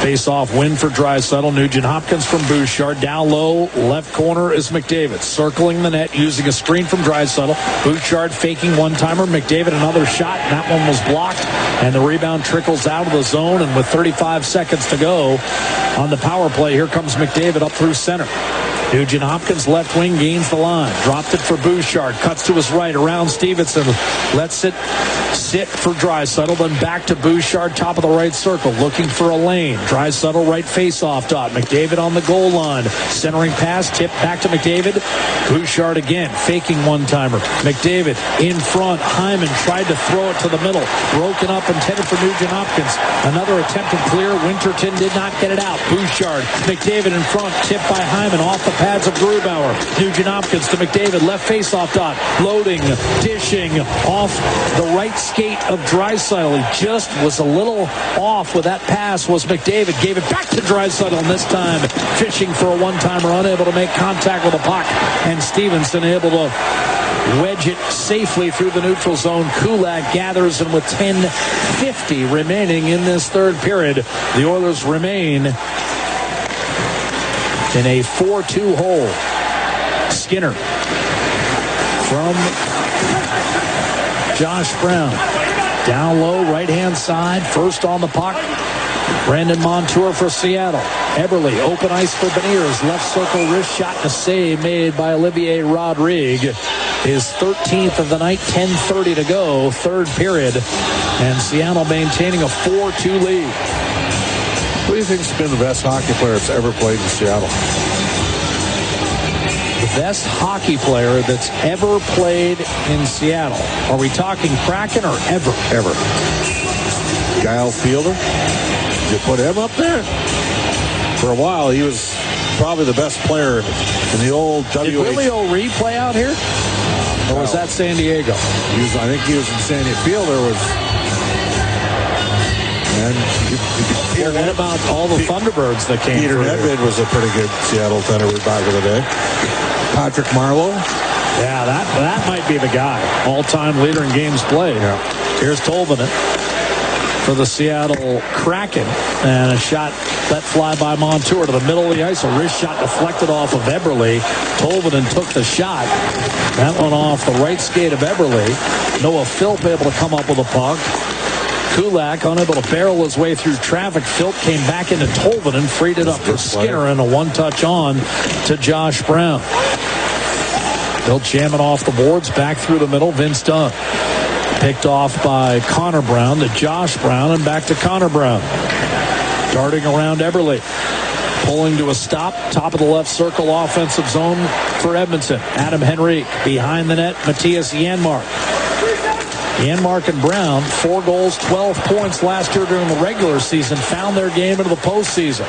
Face-off win for Draisaitl. Nugent-Hopkins from Bouchard. Down low, left corner is McDavid. Circling the net using a screen from Draisaitl. Bouchard faking one-timer. McDavid another shot, and that one was blocked. And the rebound trickles out of the zone, and with 35 seconds to go on the power play, here comes McDavid up through center. Nugent-Hopkins left wing gains the line. Dropped it for Bouchard. Cuts to his right around Stevenson. Lets it sit for Draisaitl. Then back to Bouchard, top of the right circle. Looking for a lane. Draisaitl right face-off dot. McDavid on the goal line. Centering pass. Tip back to McDavid. Bouchard again. Faking one-timer. McDavid in front. Hyman tried to throw it to the middle. Broken up, intended for Nugent-Hopkins. Another attempted clear. Winterton did not get it out. Bouchard. McDavid in front. Tipped by Hyman off the pads of Grubauer. Nugent-Hopkins to McDavid. Left face-off dot. Loading. Dishing off the right skate of Draisaitl. He just was a little off with that pass. Was McDavid. Gave it back to Draisaitl, and this time fishing for a one-timer. Unable to make contact with the puck. And Stevenson able to wedge it safely through the neutral zone. Kulak gathers, and with 10:50 remaining in this third period, the Oilers remain in a 4-2 hole. Skinner from Josh Brown. Down low, right-hand side. First on the puck. Brandon Montour for Seattle. Eberle, open ice for Beniers. Left circle wrist shot and a save made by Olivier Rodrigue. His 13th of the night, 10:30 to go, third period. And Seattle maintaining a 4-2 lead. Who do you think has been the best hockey player that's ever played in Seattle? the best hockey player that's ever played in Seattle? Are we talking Kraken or ever? Ever. Guile Fielder? You put him up there? For a while, he was probably the best player in the old WH. Did Willie O'Ree play out here? Or was that San Diego? I think he was in San Diego. Fielder was... And what about all the Thunderbirds that came Peter through? Nedved was a pretty good Seattle Thunderbird back in the day. Patrick Marleau. Yeah, that might be the guy. All-time leader in games played. Yeah. Here's Tolvanen for the Seattle Kraken. And a shot let fly by Montour to the middle of the ice. A wrist shot deflected off of Eberle. Tolvanen took the shot. That one off the right skate of Eberle. Noah Philp able to come up with a puck. Kulak unable to barrel his way through traffic. Philp came back into Tolvanen, freed it up for Skinner, and a one-touch on to Josh Brown. They'll jam it off the boards, back through the middle. Vince Dunn picked off by Connor Brown to Josh Brown, and back to Connor Brown. Darting around Eberle. Pulling to a stop, top of the left circle, offensive zone for Edmonton. Adam Henrique behind the net, Matthias Janmark. Janmark and Brown, 4 goals, 12 points last year during the regular season, found their game into the postseason.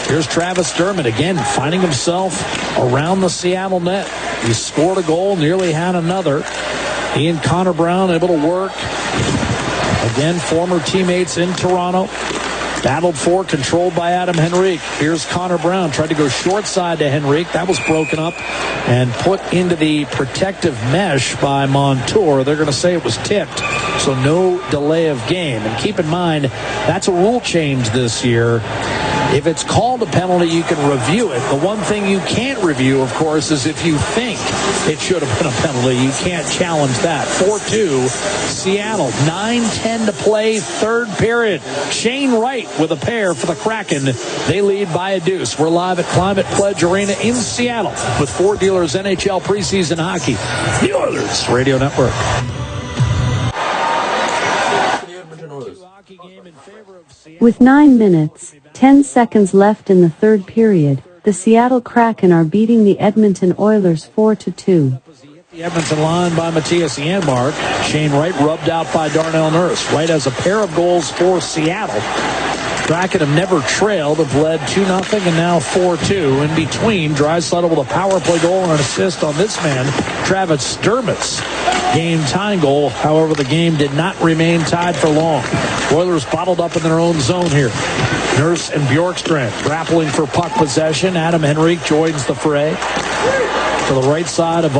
Here's Travis Dermott again, finding himself around the Seattle net. He scored a goal, nearly had another. He and Connor Brown able to work. Again, former teammates in Toronto. Battled for, controlled by Adam Henrique. Here's Connor Brown, tried to go short side to Henrique. That was broken up and put into the protective mesh by Montour. They're going to say it was tipped, so no delay of game. And keep in mind, that's a rule change this year. If it's called a penalty, you can review it. The one thing you can't review, of course, is if you think it should have been a penalty. You can't challenge that. 4-2, Seattle. 9:10 to play, third period. Shane Wright with a pair for the Kraken. They lead by a deuce. We're live at Climate Pledge Arena in Seattle with Ford Dealers NHL preseason hockey. The Oilers Radio Network. With 9 minutes, 10 seconds left in the third period, the Seattle Kraken are beating the Edmonton Oilers 4-2. The Edmonton line by Matthias Janmark. Shane Wright rubbed out by Darnell Nurse. Wright has a pair of goals for Seattle. Kraken have never trailed, have led 2-0 and now 4-2. In between, Draisaitl with a power play goal and an assist on this man, Travis Dermott's game-tying goal. However, the game did not remain tied for long. Oilers bottled up in their own zone here. Nurse and Bjorkstrand grappling for puck possession. Adam Henrique joins the fray. To the right side of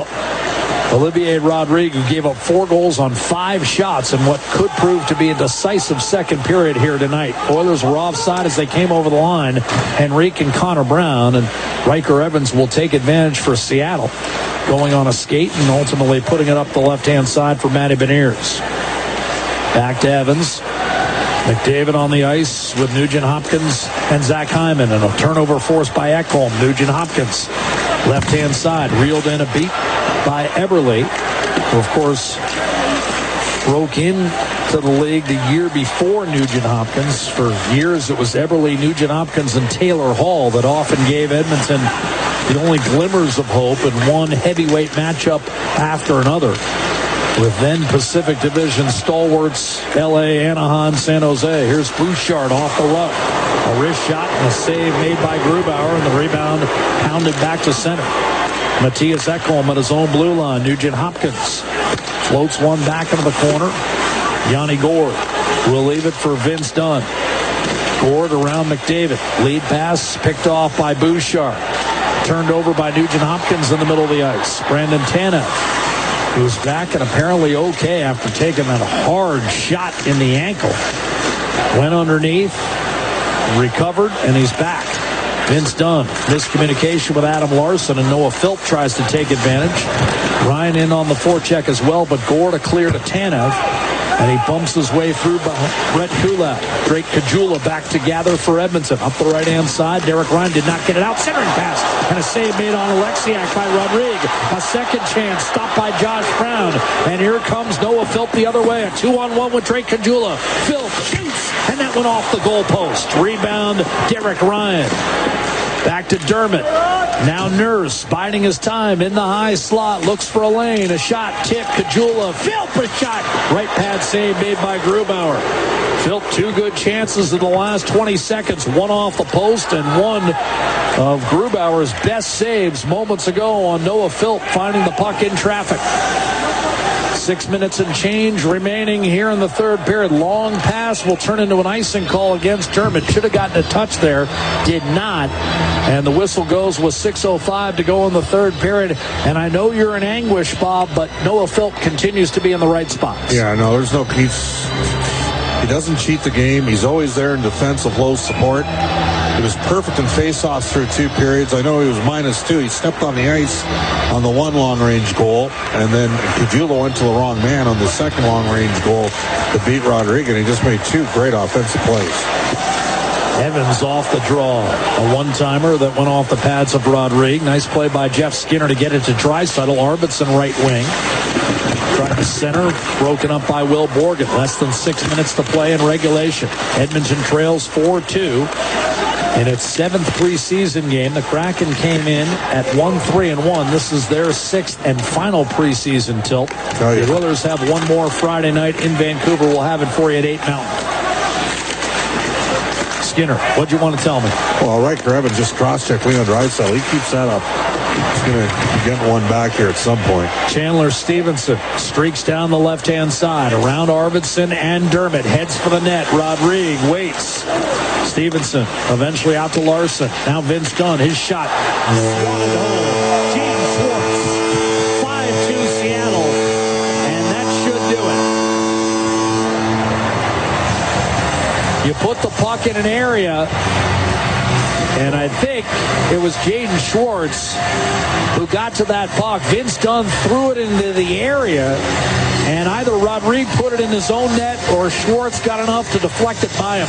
Olivier Rodrigue, who gave up 4 goals on 5 shots in what could prove to be a decisive second period here tonight. Oilers were offside as they came over the line. Henrique and Connor Brown, and Riker Evans will take advantage for Seattle, going on a skate and ultimately putting it up the left-hand side for Matty Beniers. Back to Evans. McDavid on the ice with Nugent Hopkins and Zach Hyman, and a turnover forced by Ekholm. Nugent Hopkins, left-hand side, reeled in a beat by Eberle, who of course broke into the league the year before Nugent Hopkins. For years it was Eberle, Nugent Hopkins, and Taylor Hall that often gave Edmonton the only glimmers of hope in one heavyweight matchup after another, with then Pacific Division stalwarts LA, Anaheim, San Jose. Here's Bouchard off the ruck. A wrist shot and a save made by Grubauer, and the rebound pounded back to center. Matthias Ekholm at his own blue line. Nugent Hopkins floats one back into the corner. Yanni Gourde will leave it for Vince Dunn. Gourde around McDavid. Lead pass picked off by Bouchard. Turned over by Nugent Hopkins in the middle of the ice. Brandon Tanev, who's back and apparently okay after taking that hard shot in the ankle. Went underneath, recovered, and he's back. Vince Dunn, miscommunication with Adam Larson, and Noah Philp tries to take advantage. Ryan in on the forecheck as well, but Gourde a clear to Tanev, and he bumps his way through by Brett Kulak. Drake Caggiula back to gather for Edmonton. Up the right-hand side, Derek Ryan did not get it out. Centering pass, and a save made on Alexiak by Rodrigue. A second chance, stopped by Josh Brown. And here comes Noah Philp the other way. A 2-on-1 with Drake Caggiula. Philp shoots, and that went off the goalpost. Rebound, Derek Ryan. Back to Dermott. Now Nurse biding his time in the high slot. Looks for a lane. A shot. Tip. Kajula. Philp a shot. Right pad save made by Grubauer. Philp 2 good chances in the last 20 seconds. One off the post and one of Grubauer's best saves moments ago on Noah Philp finding the puck in traffic. 6 minutes and change remaining here in the third period. Long pass will turn into an icing call against Dermott. Should have gotten a touch there. Did not. And the whistle goes with 6:05 to go in the third period. And I know you're in anguish, Bob, but Noah Philp continues to be in the right spots. Yeah, no, there's no peace. He doesn't cheat the game. He's always there in defensive low support. He was perfect in faceoffs through 2 periods. I know he was -2. He stepped on the ice on the one long-range goal, and then Kajula went to the wrong man on the second long-range goal to beat Rodriguez, and he just made 2 great offensive plays. Evans off the draw. A one-timer that went off the pads of Rodriguez. Nice play by Jeff Skinner to get it to Draisaitl. Arvidsson right wing. Trying to center. Broken up by Will Borgen. Less than 6 minutes to play in regulation. Edmonton trails 4-2. In its 7th preseason game, the Kraken came in at 1-3-1. This is their 6th and final preseason tilt. Oh, yeah. The Oilers have one more Friday night in Vancouver. We'll have it for you at 8 Mountain. Skinner, what'd you want to tell me? Well, Riker Evans just cross-checked Leon Draisaitl. He keeps that up. He's going to be getting one back here at some point. Chandler Stevenson streaks down the left-hand side. Around Arvidsson and Dermott. Heads for the net. Rodriguez waits. Stevenson eventually out to Larson. Now Vince Dunn. His shot. Swatted home. James Schwartz. 5-2 Seattle. And that should do it. You put the puck in an area, and I think it was Jaden Schwartz who got to that puck. Vince Dunn threw it into the area, and either Rodriguez put it in his own net or Schwartz got enough to deflect it by him.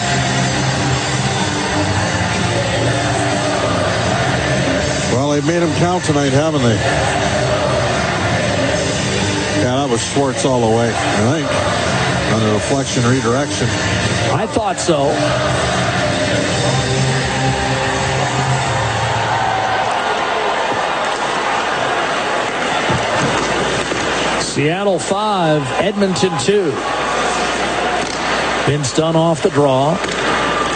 Well, they've made him count tonight, haven't they? Yeah, that was Schwartz all the way, I think. On a deflection redirection. I thought so. Seattle 5, Edmonton 2. Vince Dunn off the draw.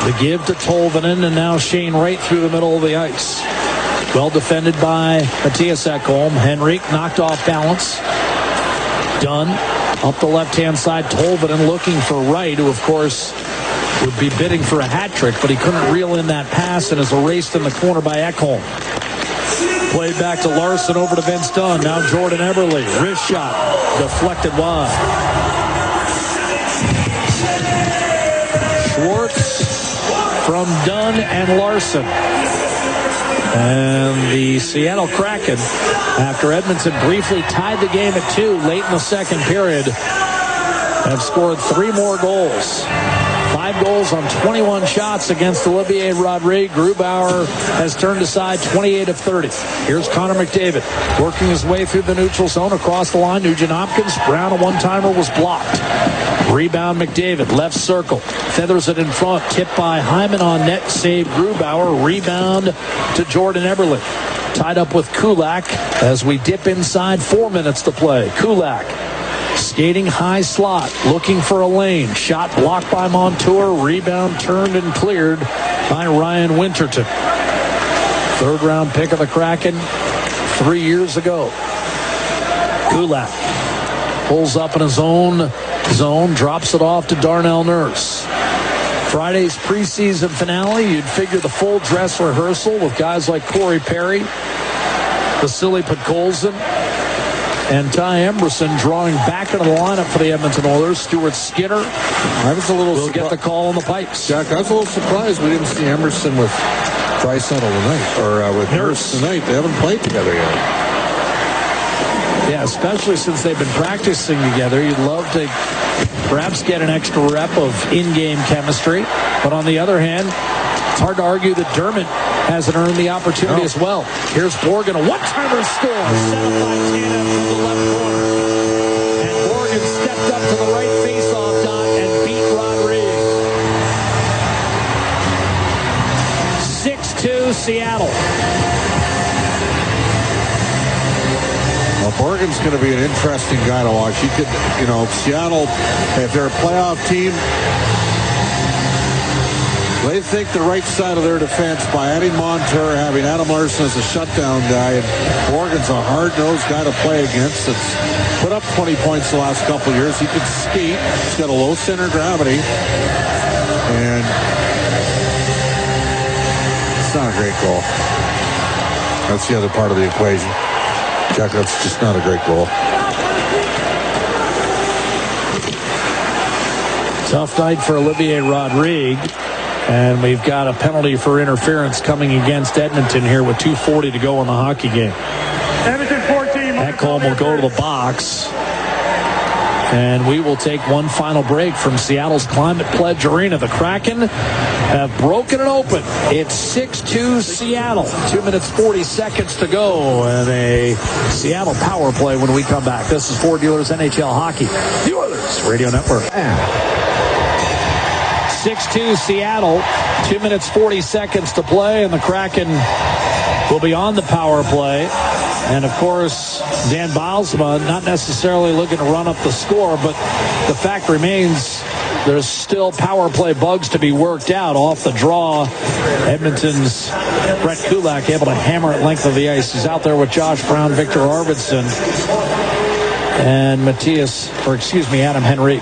The give to Tolvanen, and now Shane right through the middle of the ice. Well defended by Matthias Ekholm. Henrik knocked off balance. Dunn up the left-hand side. Tolvanen looking for Wright, who, of course, would be bidding for a hat trick, but he couldn't reel in that pass and is erased in the corner by Ekholm. Played back to Larson, over to Vince Dunn. Now Jordan Eberle. Wrist shot. Deflected wide. Schwartz from Dunn and Larson. And the Seattle Kraken, after Edmonton briefly tied the game at 2 late in the second period, have scored 3 more goals. 5 goals on 21 shots against Olivier Rodriguez. Grubauer has turned aside 28 of 30. Here's Connor McDavid working his way through the neutral zone across the line. Nugent Hopkins. Brown, a one-timer, was blocked. Rebound McDavid, left circle. Feathers it in front. Tipped by Hyman on net. Save Grubauer. Rebound to Jordan Eberle. Tied up with Kulak as we dip inside. 4 minutes to play. Kulak skating high slot, looking for a lane. Shot blocked by Montour. Rebound turned and cleared by Ryan Winterton. 3rd round pick of the Kraken 3 years ago. Kulak pulls up in his own zone, drops it off to Darnell Nurse. Friday's preseason finale, you'd figure the full dress rehearsal with guys like Corey Perry, Vasily Podkolzin, and Ty Emberson drawing back into the lineup for the Edmonton Oilers. Stuart Skinner will get the call on the pipes. Jack, I was a little surprised we didn't see Emerson with Draisaitl tonight, or with Nurse tonight. They haven't played together yet. Yeah, especially since they've been practicing together. You'd love to perhaps get an extra rep of in-game chemistry. But on the other hand, it's hard to argue that Dermott hasn't earned the opportunity as well. Here's Borgen, a one-timer score. Set up by Tanev from the left corner. And Borgen stepped up to the right face-off dot and beat Rodriguez. 6-2 Seattle. Borgen's going to be an interesting guy to watch. He could, Seattle, if they're a playoff team, they think the right side of their defense by adding Montour, having Adam Larson as a shutdown guy, and Morgan's a hard-nosed guy to play against. It's put up 20 points the last couple of years. He can skate. He's got a low center of gravity. And it's not a great goal. That's the other part of the equation. Jack, that's just not a great goal. Tough night for Olivier Rodrigue. And we've got a penalty for interference coming against Edmonton here with 2:40 to go in the hockey game. Edmonton 14. Ekholm will go to the box. And we will take one final break from Seattle's Climate Pledge Arena. The Kraken have broken it open. It's 6-2 Seattle. 2 minutes 40 seconds to go. And a Seattle power play when we come back. This is Ford Dealers NHL Hockey, the Oilers Radio Network. 6-2 Seattle. 2 minutes 40 seconds to play. And the Kraken will be on the power play. And, of course, Dan Bilesma not necessarily looking to run up the score, but the fact remains there's still power play bugs to be worked out off the draw. Edmonton's Brett Kulak able to hammer it length of the ice. He's out there with Josh Brown, Victor Arvidsson, and Adam Henrique.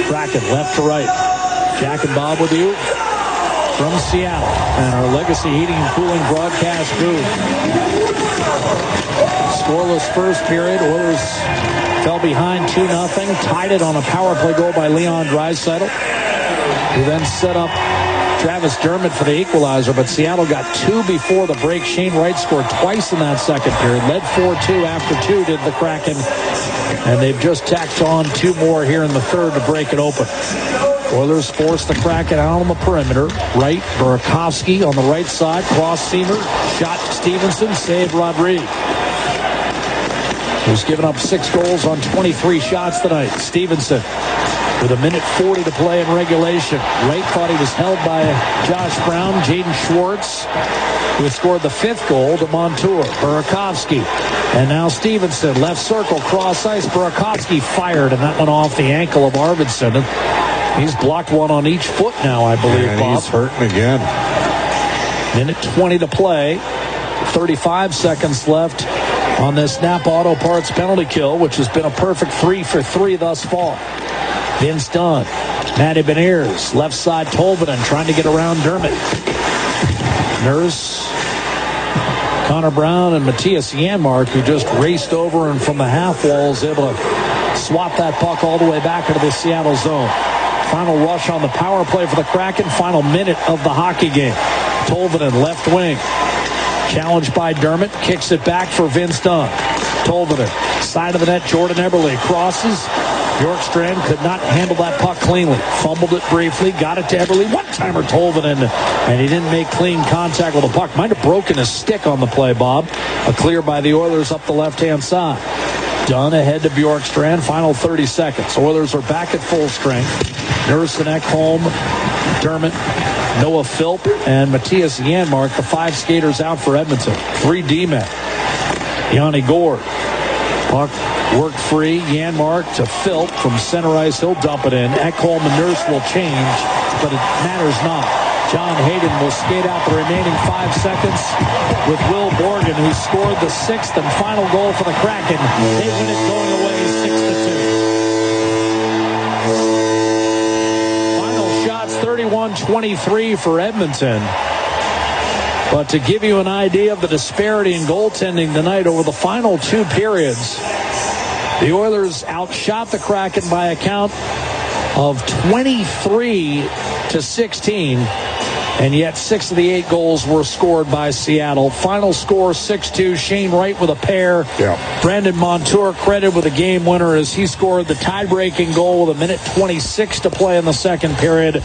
Kraken left to right. Jack and Bob with you from Seattle and our Legacy Heating and Cooling broadcast booth. Scoreless first period. Oilers fell behind 2-0. Tied it on a power play goal by Leon Draisaitl, who then set up Travis Dermott for the equalizer. But Seattle got two before the break. Shane Wright scored twice in that second period. Led 4-2 after two did the Kraken. And they've just tacked on two more here in the third to break it open. Oilers force the Kraken out on the perimeter. Right, Burakovsky on the right side. Cross-seamer. Shot Stevenson. Save Rodrigue, who's given up 6 goals on 23 shots tonight. Stevenson with 1:40 to play in regulation. Wright thought he was held by Josh Brown. Jaden Schwartz, who scored the 5th goal, to Montour. Burakovsky. And now Stevenson. Left circle, cross ice. Burakovsky fired, and that went off the ankle of Arvidsson. He's blocked one on each foot now, I believe, and Bob. He's hurting again. 1:20 to play. 35 seconds left on this Napa Auto Parts penalty kill, which has been a perfect 3 for 3 thus far. Vince Dunn. Matty Beniers. Left side Tolvanen trying to get around Dermott. Nurse, Connor Brown, and Matthias Janmark, who just raced over and from the half wall is able to swap that puck all the way back into the Seattle zone. Final rush on the power play for the Kraken. Final minute of the hockey game. Tolvanen left wing. Challenged by Dermott. Kicks it back for Vince Dunn. Tolvanen. Side of the net. Jordan Eberle crosses. Bjorkstrand could not handle that puck cleanly. Fumbled it briefly. Got it to Eberle. One-timer Tolvanen. And he didn't make clean contact with the puck. Might have broken his stick on the play, Bob. A clear by the Oilers up the left-hand side. Dunn ahead to Bjorkstrand. Final 30 seconds. Oilers are back at full strength. Nurse and Ekholm, Dermott, Noah Philp, and Matthias Janmark, the 5 skaters out for Edmonton. 3 D-men. Yanni Gord. Puck worked free. Janmark to Philp from center ice. He'll dump it in. Ekholm and Nurse will change, but it matters not. John Hayden will skate out the remaining 5 seconds with Will Borgen, who scored the 6th and final goal for the Kraken. They win it going away 6-2. Final shots 31-23 for Edmonton. But to give you an idea of the disparity in goaltending tonight over the final 2 periods, the Oilers outshot the Kraken by a count of 23-16. And yet 6 of the 8 goals were scored by Seattle. Final score 6-2. Shane Wright with a pair. Yeah. Brandon Montour credited with a game winner as he scored the tie-breaking goal with 1:26 to play in the second period.